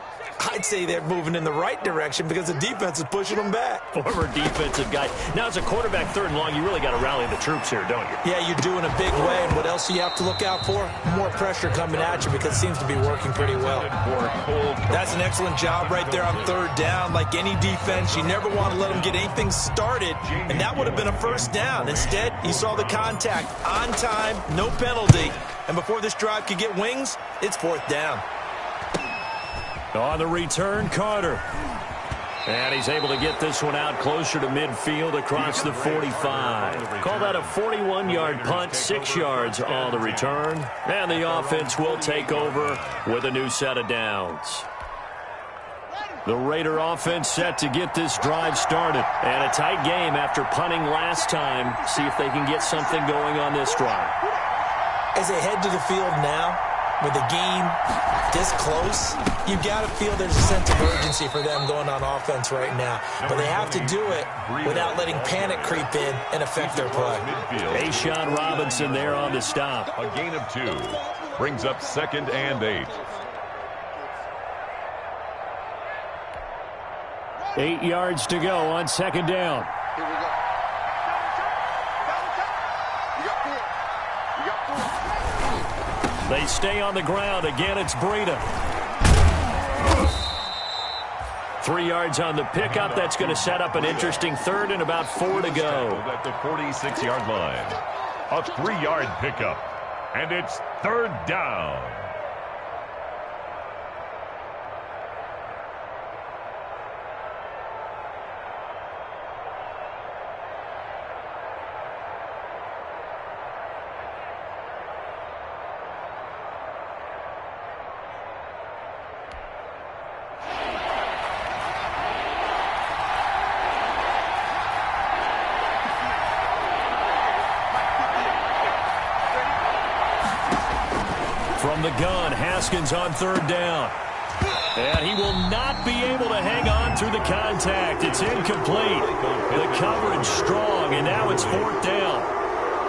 I'd say they're moving in the right direction because the defense is pushing them back. Former defensive guy. Now, as a quarterback 3rd and long, you really got to rally the troops here, don't you? Yeah, you're doing a big way. And what else do you have to look out for? More pressure coming at you because it seems to be working pretty well. That's an excellent job right there on 3rd down. Like any defense, you never want to let them get anything started, and that would have been a 1st down. Instead, you saw the contact on time, no penalty. And before this drive could get wings, it's 4th down. On the return, Carter. And he's able to get this one out closer to midfield across the 45. Call that a 41-yard punt, 6 yards on the return. And the offense will take over with a new set of downs. The Raider offense set to get this drive started. And a tight game after punting last time. See if they can get something going on this drive. As they head to the field now, with the game this close, you've got to feel there's a sense of urgency for them going on offense right now. But they have to do it without letting panic creep in and affect their play. Ashawn Robinson there on the stop. A gain of 2 brings up 2nd and 8. 8 yards to go on second down. Here we go. You got 4. You got 4. They stay on the ground. Again, it's Breida. 3 yards on the pickup. That's going to set up an interesting third and about 4 to go. At the 46-yard line. A 3-yard pickup. And it's third down. From the gun, Haskins on third down. And he will not be able to hang on through the contact. It's incomplete. The coverage strong, and now it's fourth down.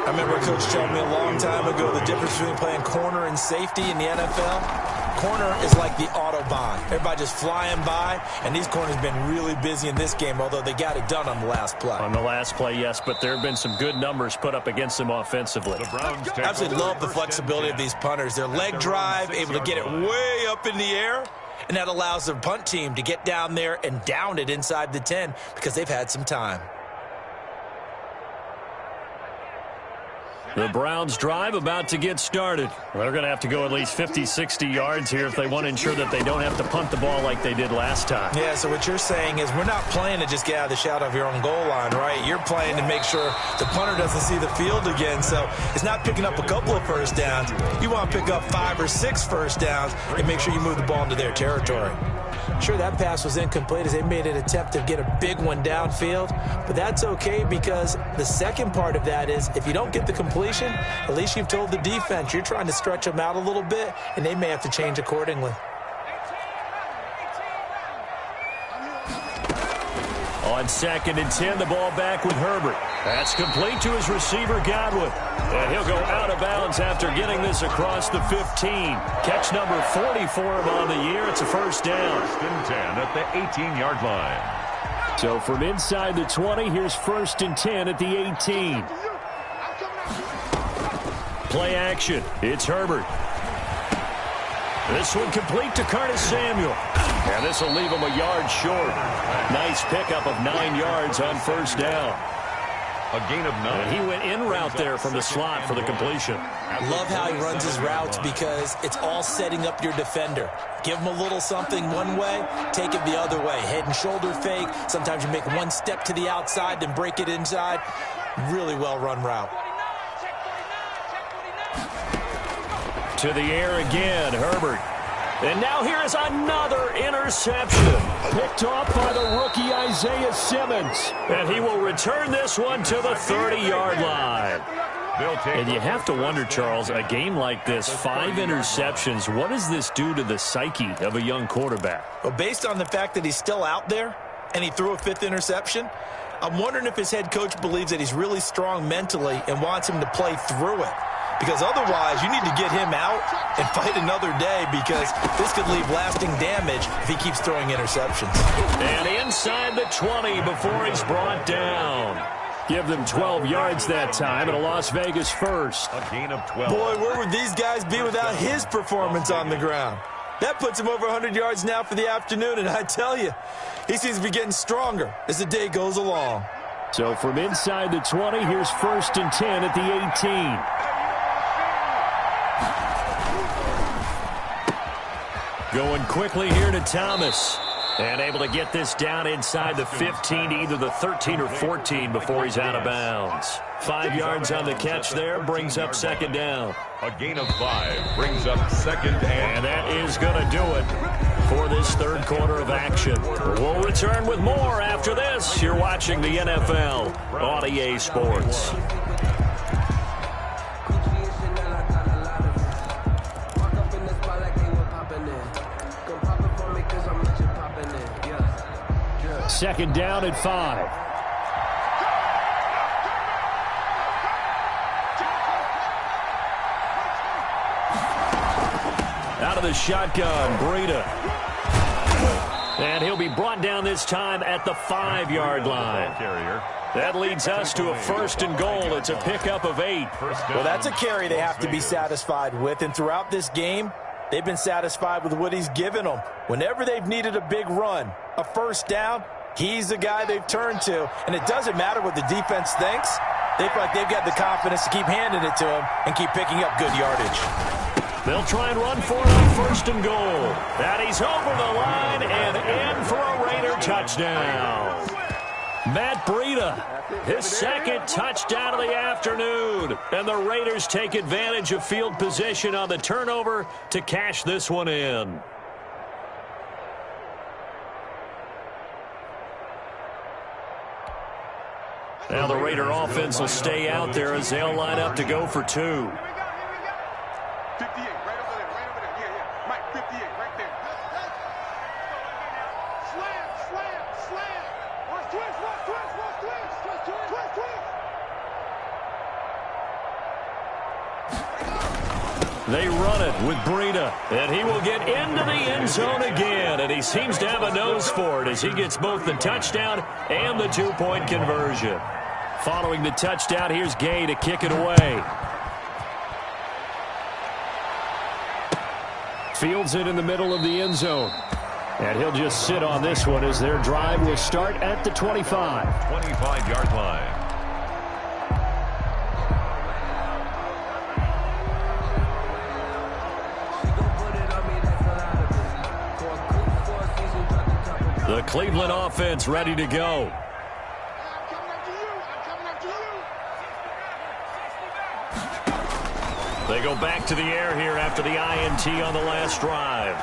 I remember a coach telling me a long time ago the difference between playing corner and safety in the NFL. Corner is like the Autobahn. Everybody just flying by, and these corners have been really busy in this game, although they got it done on the last play. On the last play, yes, but there have been some good numbers put up against them offensively. The Browns I absolutely love the flexibility of these punters. Their leg drive, able to get it way up in the air, and that allows the punt team to get down there and down it inside the 10 because they've had some time. The Browns drive about to get started. They're going to have to go at least 50, 60 yards here if they want to ensure that they don't have to punt the ball like they did last time. Yeah, so what you're saying is we're not playing to just get out of the shadow of your own goal line, right? You're playing to make sure the punter doesn't see the field again. So it's not picking up a couple of first downs. You want to pick up 5 or 6 first downs and make sure you move the ball into their territory. Sure, that pass was incomplete as they made an attempt to get a big one downfield, but that's okay because the second part of that is if you don't get the completion, at least you've told the defense you're trying to stretch them out a little bit, and they may have to change accordingly. On second and 10, the ball back with Herbert. That's complete to his receiver, Godwin. And he'll go out of bounds after getting this across the 15. Catch number 40 for him on the year. It's a first down. First and 10 at the 18-yard line. So from inside the 20, here's first and 10 at the 18. Play action. It's Herbert. This one complete to Curtis Samuel. And this will leave him a yard short. Nice pickup of 9 yards on first down. A gain of 9. And he went in route there from the slot for the completion. Love how he runs his routes because it's all setting up your defender. Give him a little something one way, take it the other way. Head and shoulder fake. Sometimes you make one step to the outside, then break it inside. Really well-run route. To the air again, Herbert. And now here is another interception. Picked off by the rookie Isaiah Simmons. And he will return this one to the 30-yard line. And you have to wonder, Charles, a game like this, 5 interceptions, what does this do to the psyche of a young quarterback? Well, based on the fact that he's still out there and he threw a 5th interception, I'm wondering if his head coach believes that he's really strong mentally and wants him to play through it. Because otherwise, you need to get him out and fight another day because this could leave lasting damage if he keeps throwing interceptions. And inside the 20 before he's brought down. Give them 12 yards that time and a Las Vegas first. A gain of 12. Boy, where would these guys be without his performance on the ground? That puts him over 100 yards now for the afternoon, and I tell you, he seems to be getting stronger as the day goes along. So from inside the 20, here's first and 10 at the 18. Going quickly here to Thomas. And able to get this down inside the 15 to either the 13 or 14 before he's out of bounds. 5 yards on the catch there, brings up second down. A gain of 5 brings up second and that is going to do it for this third quarter of action. We'll return with more after this. You're watching the NFL on EA Sports. Second down at 5. Out of the shotgun, Breida. And he'll be brought down this time at the 5-yard line. That leads us to a 1st and goal. It's a pickup of 8. Well, that's a carry they have to be satisfied with. And throughout this game, they've been satisfied with what he's given them. Whenever they've needed a big run, a 1st down, he's the guy they've turned to. And it doesn't matter what the defense thinks. They feel like they've got the confidence to keep handing it to him and keep picking up good yardage. They'll try and run for it on 1st and goal. And he's over the line and in for a Raider touchdown. Matt Breida, his 2nd touchdown of the afternoon. And the Raiders take advantage of field position on the turnover to cash this one in. Now the Raider offense will stay out there as they'll line up to go for 2. 58, right over there, right over there. Yeah. Mike, 58, right there. Slam. Watch twist. They run it with Breida, and he will get into the end zone again, and he seems to have a nose for it as he gets both the touchdown and the 2-point conversion. Following the touchdown, here's Gay to kick it away. Fields it in the middle of the end zone. And he'll just sit on this one as their drive will start at the 25. 25-yard line. The Cleveland offense ready to go. They go back to the air here after the INT on the last drive.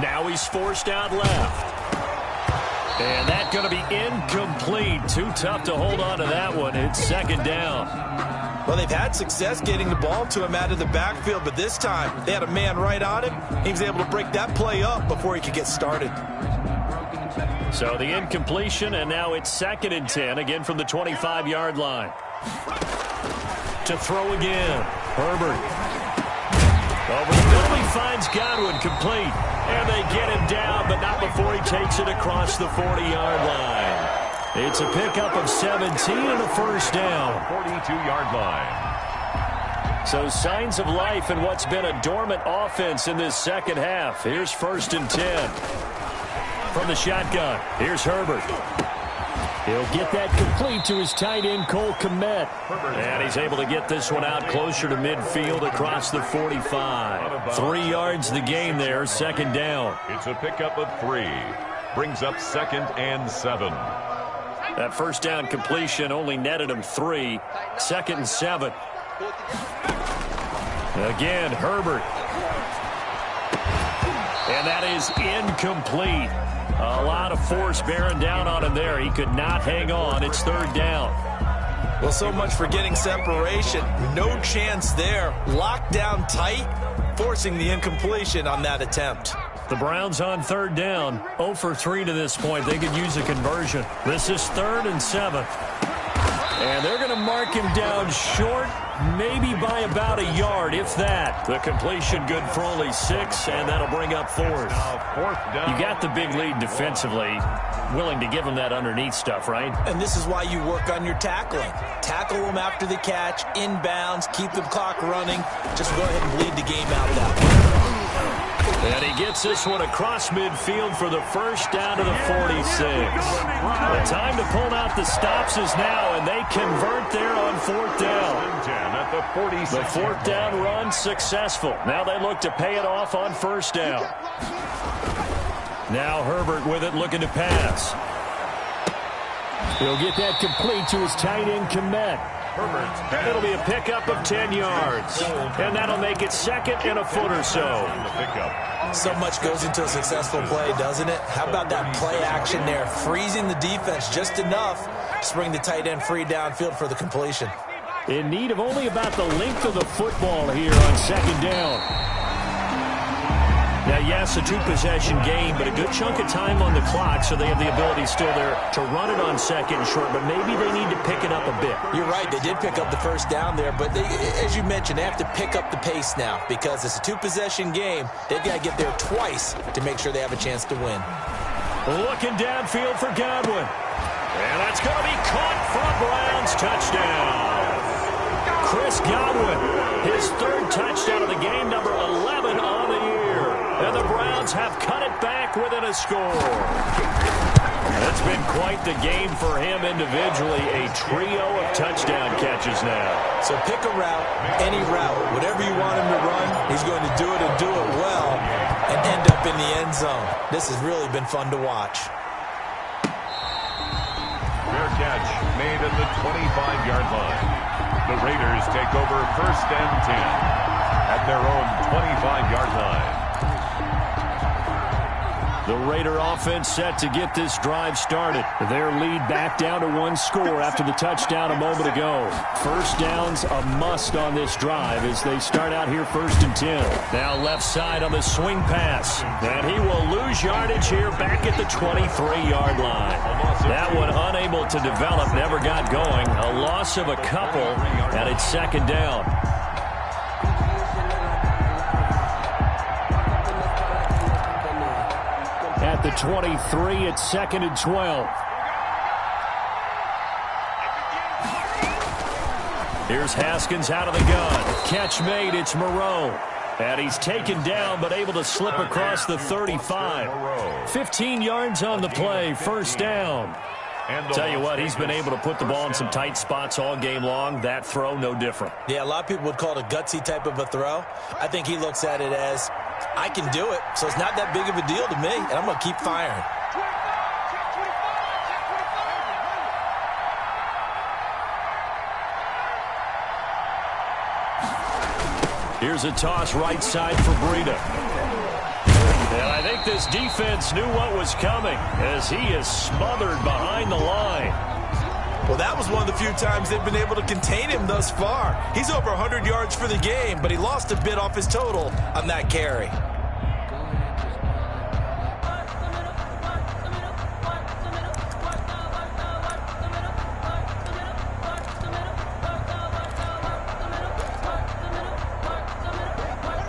Now he's forced out left. And that's going to be incomplete. Too tough to hold on to that one. It's 2nd down. Well, they've had success getting the ball to him out of the backfield, but this time they had a man right on him. He was able to break that play up before he could get started. So the incompletion, and now it's 2nd and 10, again from the 25-yard line. To throw again, Herbert. Over the middle, he finds Godwin complete. And they get him down, but not before he takes it across the 40-yard line. It's a pickup of 17 and a 1st down. 42-yard line. So signs of life in what's been a dormant offense in this 2nd half. Here's 1st and 10. From the shotgun, here's Herbert. He'll get that complete to his tight end, Cole Kmet. And he's able to get this one out closer to midfield across the 45. 3 yards the gain there, 2nd down. It's a pickup of 3. Brings up 2nd and 7. That 1st down completion only netted him 3. 2nd and 7. Again, Herbert. And that is incomplete. A lot of force bearing down on him there. He could not hang on. It's 3rd down. Well, so much for getting separation. No chance there. Locked down tight, forcing the incompletion on that attempt. The Browns on 3rd down. 0 for 3 to this point. They could use a conversion. This is 3rd and 7. And they're going to mark him down short, maybe by about a yard, if that. The completion good for only 6, and that'll bring up 4th. You got the big lead defensively. Willing to give him that underneath stuff, right? And this is why you work on your tackling. Tackle them after the catch, inbounds, keep the clock running. Just go ahead and bleed the game out that way. And he gets this one across midfield for the 1st down to the 46. The time to pull out the stops is now, and they convert there on 4th down. The 4th down run successful. Now they look to pay it off on 1st down. Now Herbert with it, looking to pass. He'll get that complete to his tight end, Kmet. It'll be a pickup of 10 yards. And that'll make it 2nd and a foot or so. So much goes into a successful play, doesn't it? How about that play action there? Freezing the defense just enough to bring the tight end free downfield for the completion. In need of only about the length of the football here on 2nd down. Now, yes, a 2-possession game, but a good chunk of time on the clock, so they have the ability still there to run it on 2nd and short, but maybe they need to pick it up a bit. You're right. They did pick up the 1st down there, but they, as you mentioned, they have to pick up the pace now because it's a 2-possession game. They've got to get there twice to make sure they have a chance to win. Looking downfield for Godwin. And that's going to be caught for a Browns touchdown. Chris Godwin, his third touchdown of the game, number 11 on the year. And the Browns have cut it back within a score. It's been quite the game for him individually. A trio of touchdown catches now. So pick a route, any route, whatever you want him to run, he's going to do it and do it well and end up in the end zone. This has really been fun to watch. Fair catch made at the 25-yard line. The Raiders take over first and 10 at their own 25-yard line. The Raider offense set to get this drive started. Their lead back down to one score after the touchdown a moment ago. First down's a must on this drive as they start out here first and 10. Now left side on the swing pass. And he will lose yardage here back at the 23-yard line. That one unable to develop, never got going. A loss of a couple, and it's second down. At the 23, it's second and 12. Here's Haskins out of the gun. Catch made, it's Moreau. And he's taken down but able to slip across the 35. 15 yards on the play, first down. Tell you what, he's been able to put the ball in some tight spots all game long. That throw, no different. Yeah, a lot of people would call it a gutsy type of a throw. I think he looks at it as, I can do it, so it's not that big of a deal to me, and I'm going to keep firing. Here's a toss right side for Breida. And I think this defense knew what was coming as he is smothered behind the line. Well, that was one of the few times they've been able to contain him thus far. He's over 100 yards for the game, but he lost a bit off his total on that carry.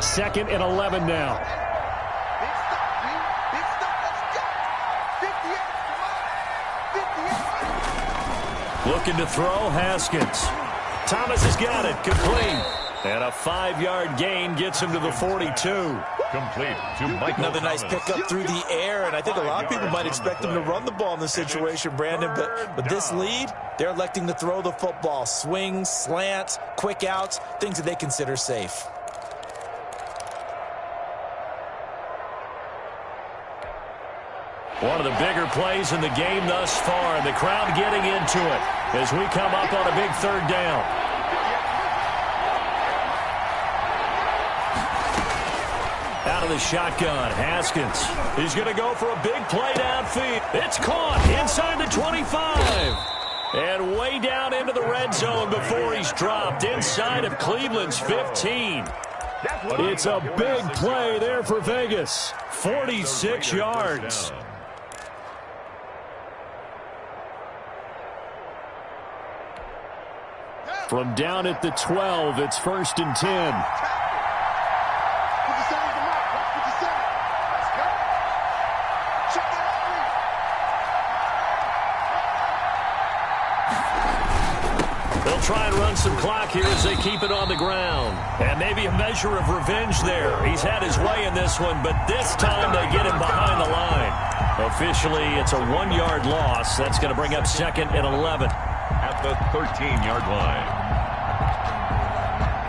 Second and 11 now. Looking to throw, Haskins. Thomas has got it, complete. And a 5-yard gain gets him to the 42. Complete to Michael Another nice Thomas. pickup through the air, and I think a lot of people might expect him to run the ball in this situation, Brandon, but with this lead, they're electing to throw the football. Swings, slants, quick outs, things that they consider safe. One of the bigger plays in the game thus far, and the crowd getting into it as we come up on a big third down. Out of the shotgun, Haskins. He's going to go for a big play downfield. It's caught inside the 25. And way down into the red zone before he's dropped inside of Cleveland's 15. It's a big play there for Vegas. 46 yards. From down at the 12, it's first and 10. They'll try and run some clock here as they keep it on the ground. And maybe a measure of revenge there. He's had his way in this one, but this time they get him behind the line. Officially, it's a 1-yard loss. That's going to bring up second and 11. At the 13-yard line.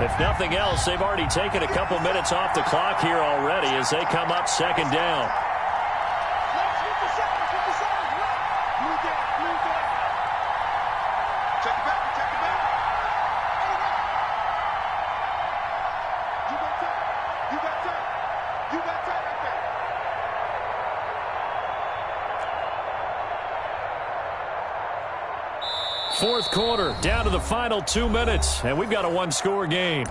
If nothing else, they've already taken a couple minutes off the clock here already as they come up second down. Fourth quarter, down to the final 2 minutes, and we've got a one-score game.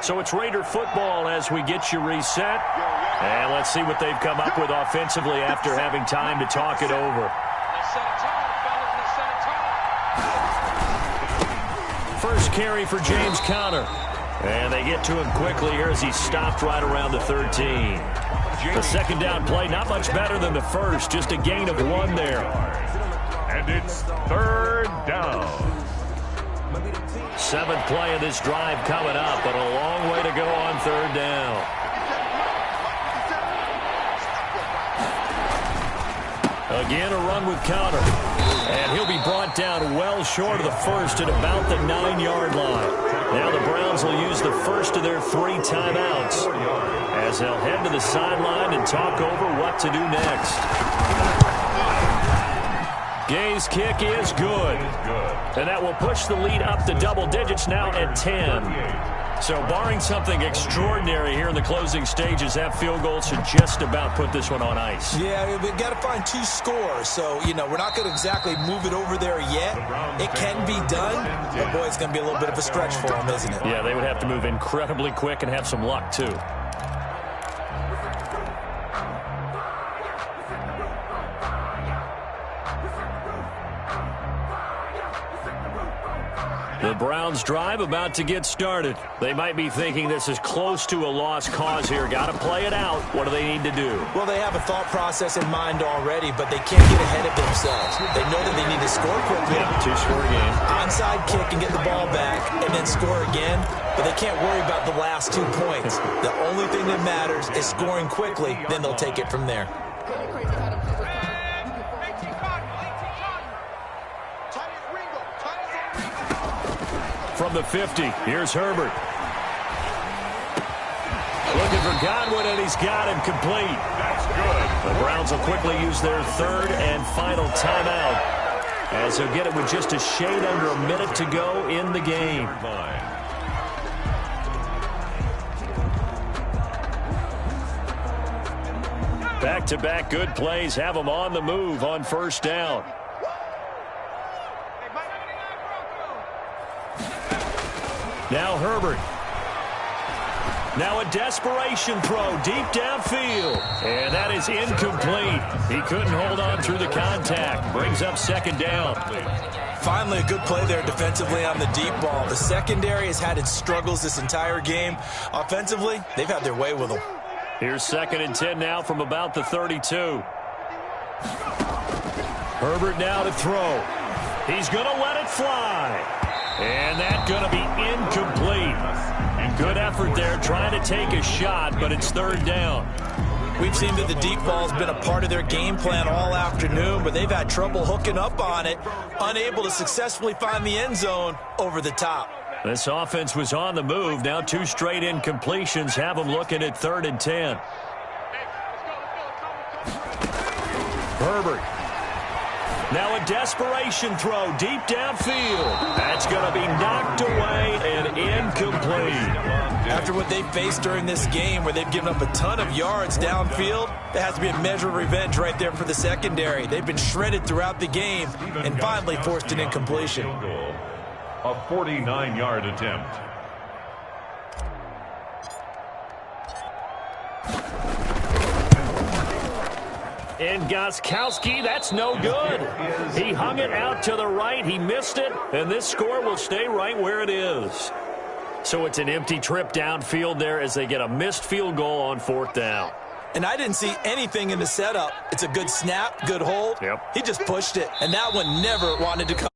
So it's Raider football as we get you reset. And let's see what they've come up with offensively after having time to talk it over. First carry for James Conner. And they get to him quickly here as he's stopped right around the 13. The second down play, not much better than the first, just a gain of 1 there. And it's third down. 7th play of this drive coming up, but a long way to go on third down. Again, a run with Conner. And he'll be brought down well short of the first at about the 9-yard line. Now the Browns will use the first of their 3 timeouts as they'll head to the sideline and talk over what to do next. Gay's kick is good. And that will push the lead up to double digits now at 10. So barring something extraordinary here in the closing stages, that field goal should just about put this one on ice. Yeah, we've got to find 2 scores. So, we're not going to exactly move it over there yet. It can be done, but, boy, it's going to be a little bit of a stretch for them, isn't it? Yeah, they would have to move incredibly quick and have some luck, too. The Browns drive about to get started. They might be thinking this is close to a lost cause here. Got to play it out. What do they need to do? Well, they have a thought process in mind already, but they can't get ahead of themselves. They know that they need to score quickly. Yeah, 2-score game. Onside kick and get the ball back and then score again, but they can't worry about the last 2 points. The only thing that matters is scoring quickly, then they'll take it from there. From the 50, here's Herbert. Looking for Godwin, and he's got him complete. That's good. The Browns will quickly use their 3rd and final timeout as they'll get it with just a shade under a minute to go in the game. Back-to-back good plays have them on the move on first down. Now Herbert. Now a desperation throw deep downfield. And that is incomplete. He couldn't hold on through the contact. Brings up 2nd down. Finally, a good play there defensively on the deep ball. The secondary has had its struggles this entire game. Offensively, they've had their way with them. Here's 2nd and 10 now from about the 32. Herbert now to throw. He's going to let it fly. And that's going to be incomplete. Good effort there trying to take a shot, but it's 3rd down. We've seen that the deep ball has been a part of their game plan all afternoon, but they've had trouble hooking up on it, unable to successfully find the end zone over the top. This offense was on the move. Now 2 straight incompletions have them looking at 3rd and 10. Herbert. Now a desperation throw deep downfield. That's going to be knocked away and incomplete. After what they've faced during this game where they've given up a ton of yards downfield, there has to be a measure of revenge right there for the secondary. They've been shredded throughout the game and finally forced an incompletion. A 49-yard attempt. And Gostkowski, that's no good. He hung it out to the right. He missed it, and this score will stay right where it is. So it's an empty trip downfield there as they get a missed field goal on 4th down. And I didn't see anything in the setup. It's a good snap, good hold. Yep. He just pushed it, and that one never wanted to come.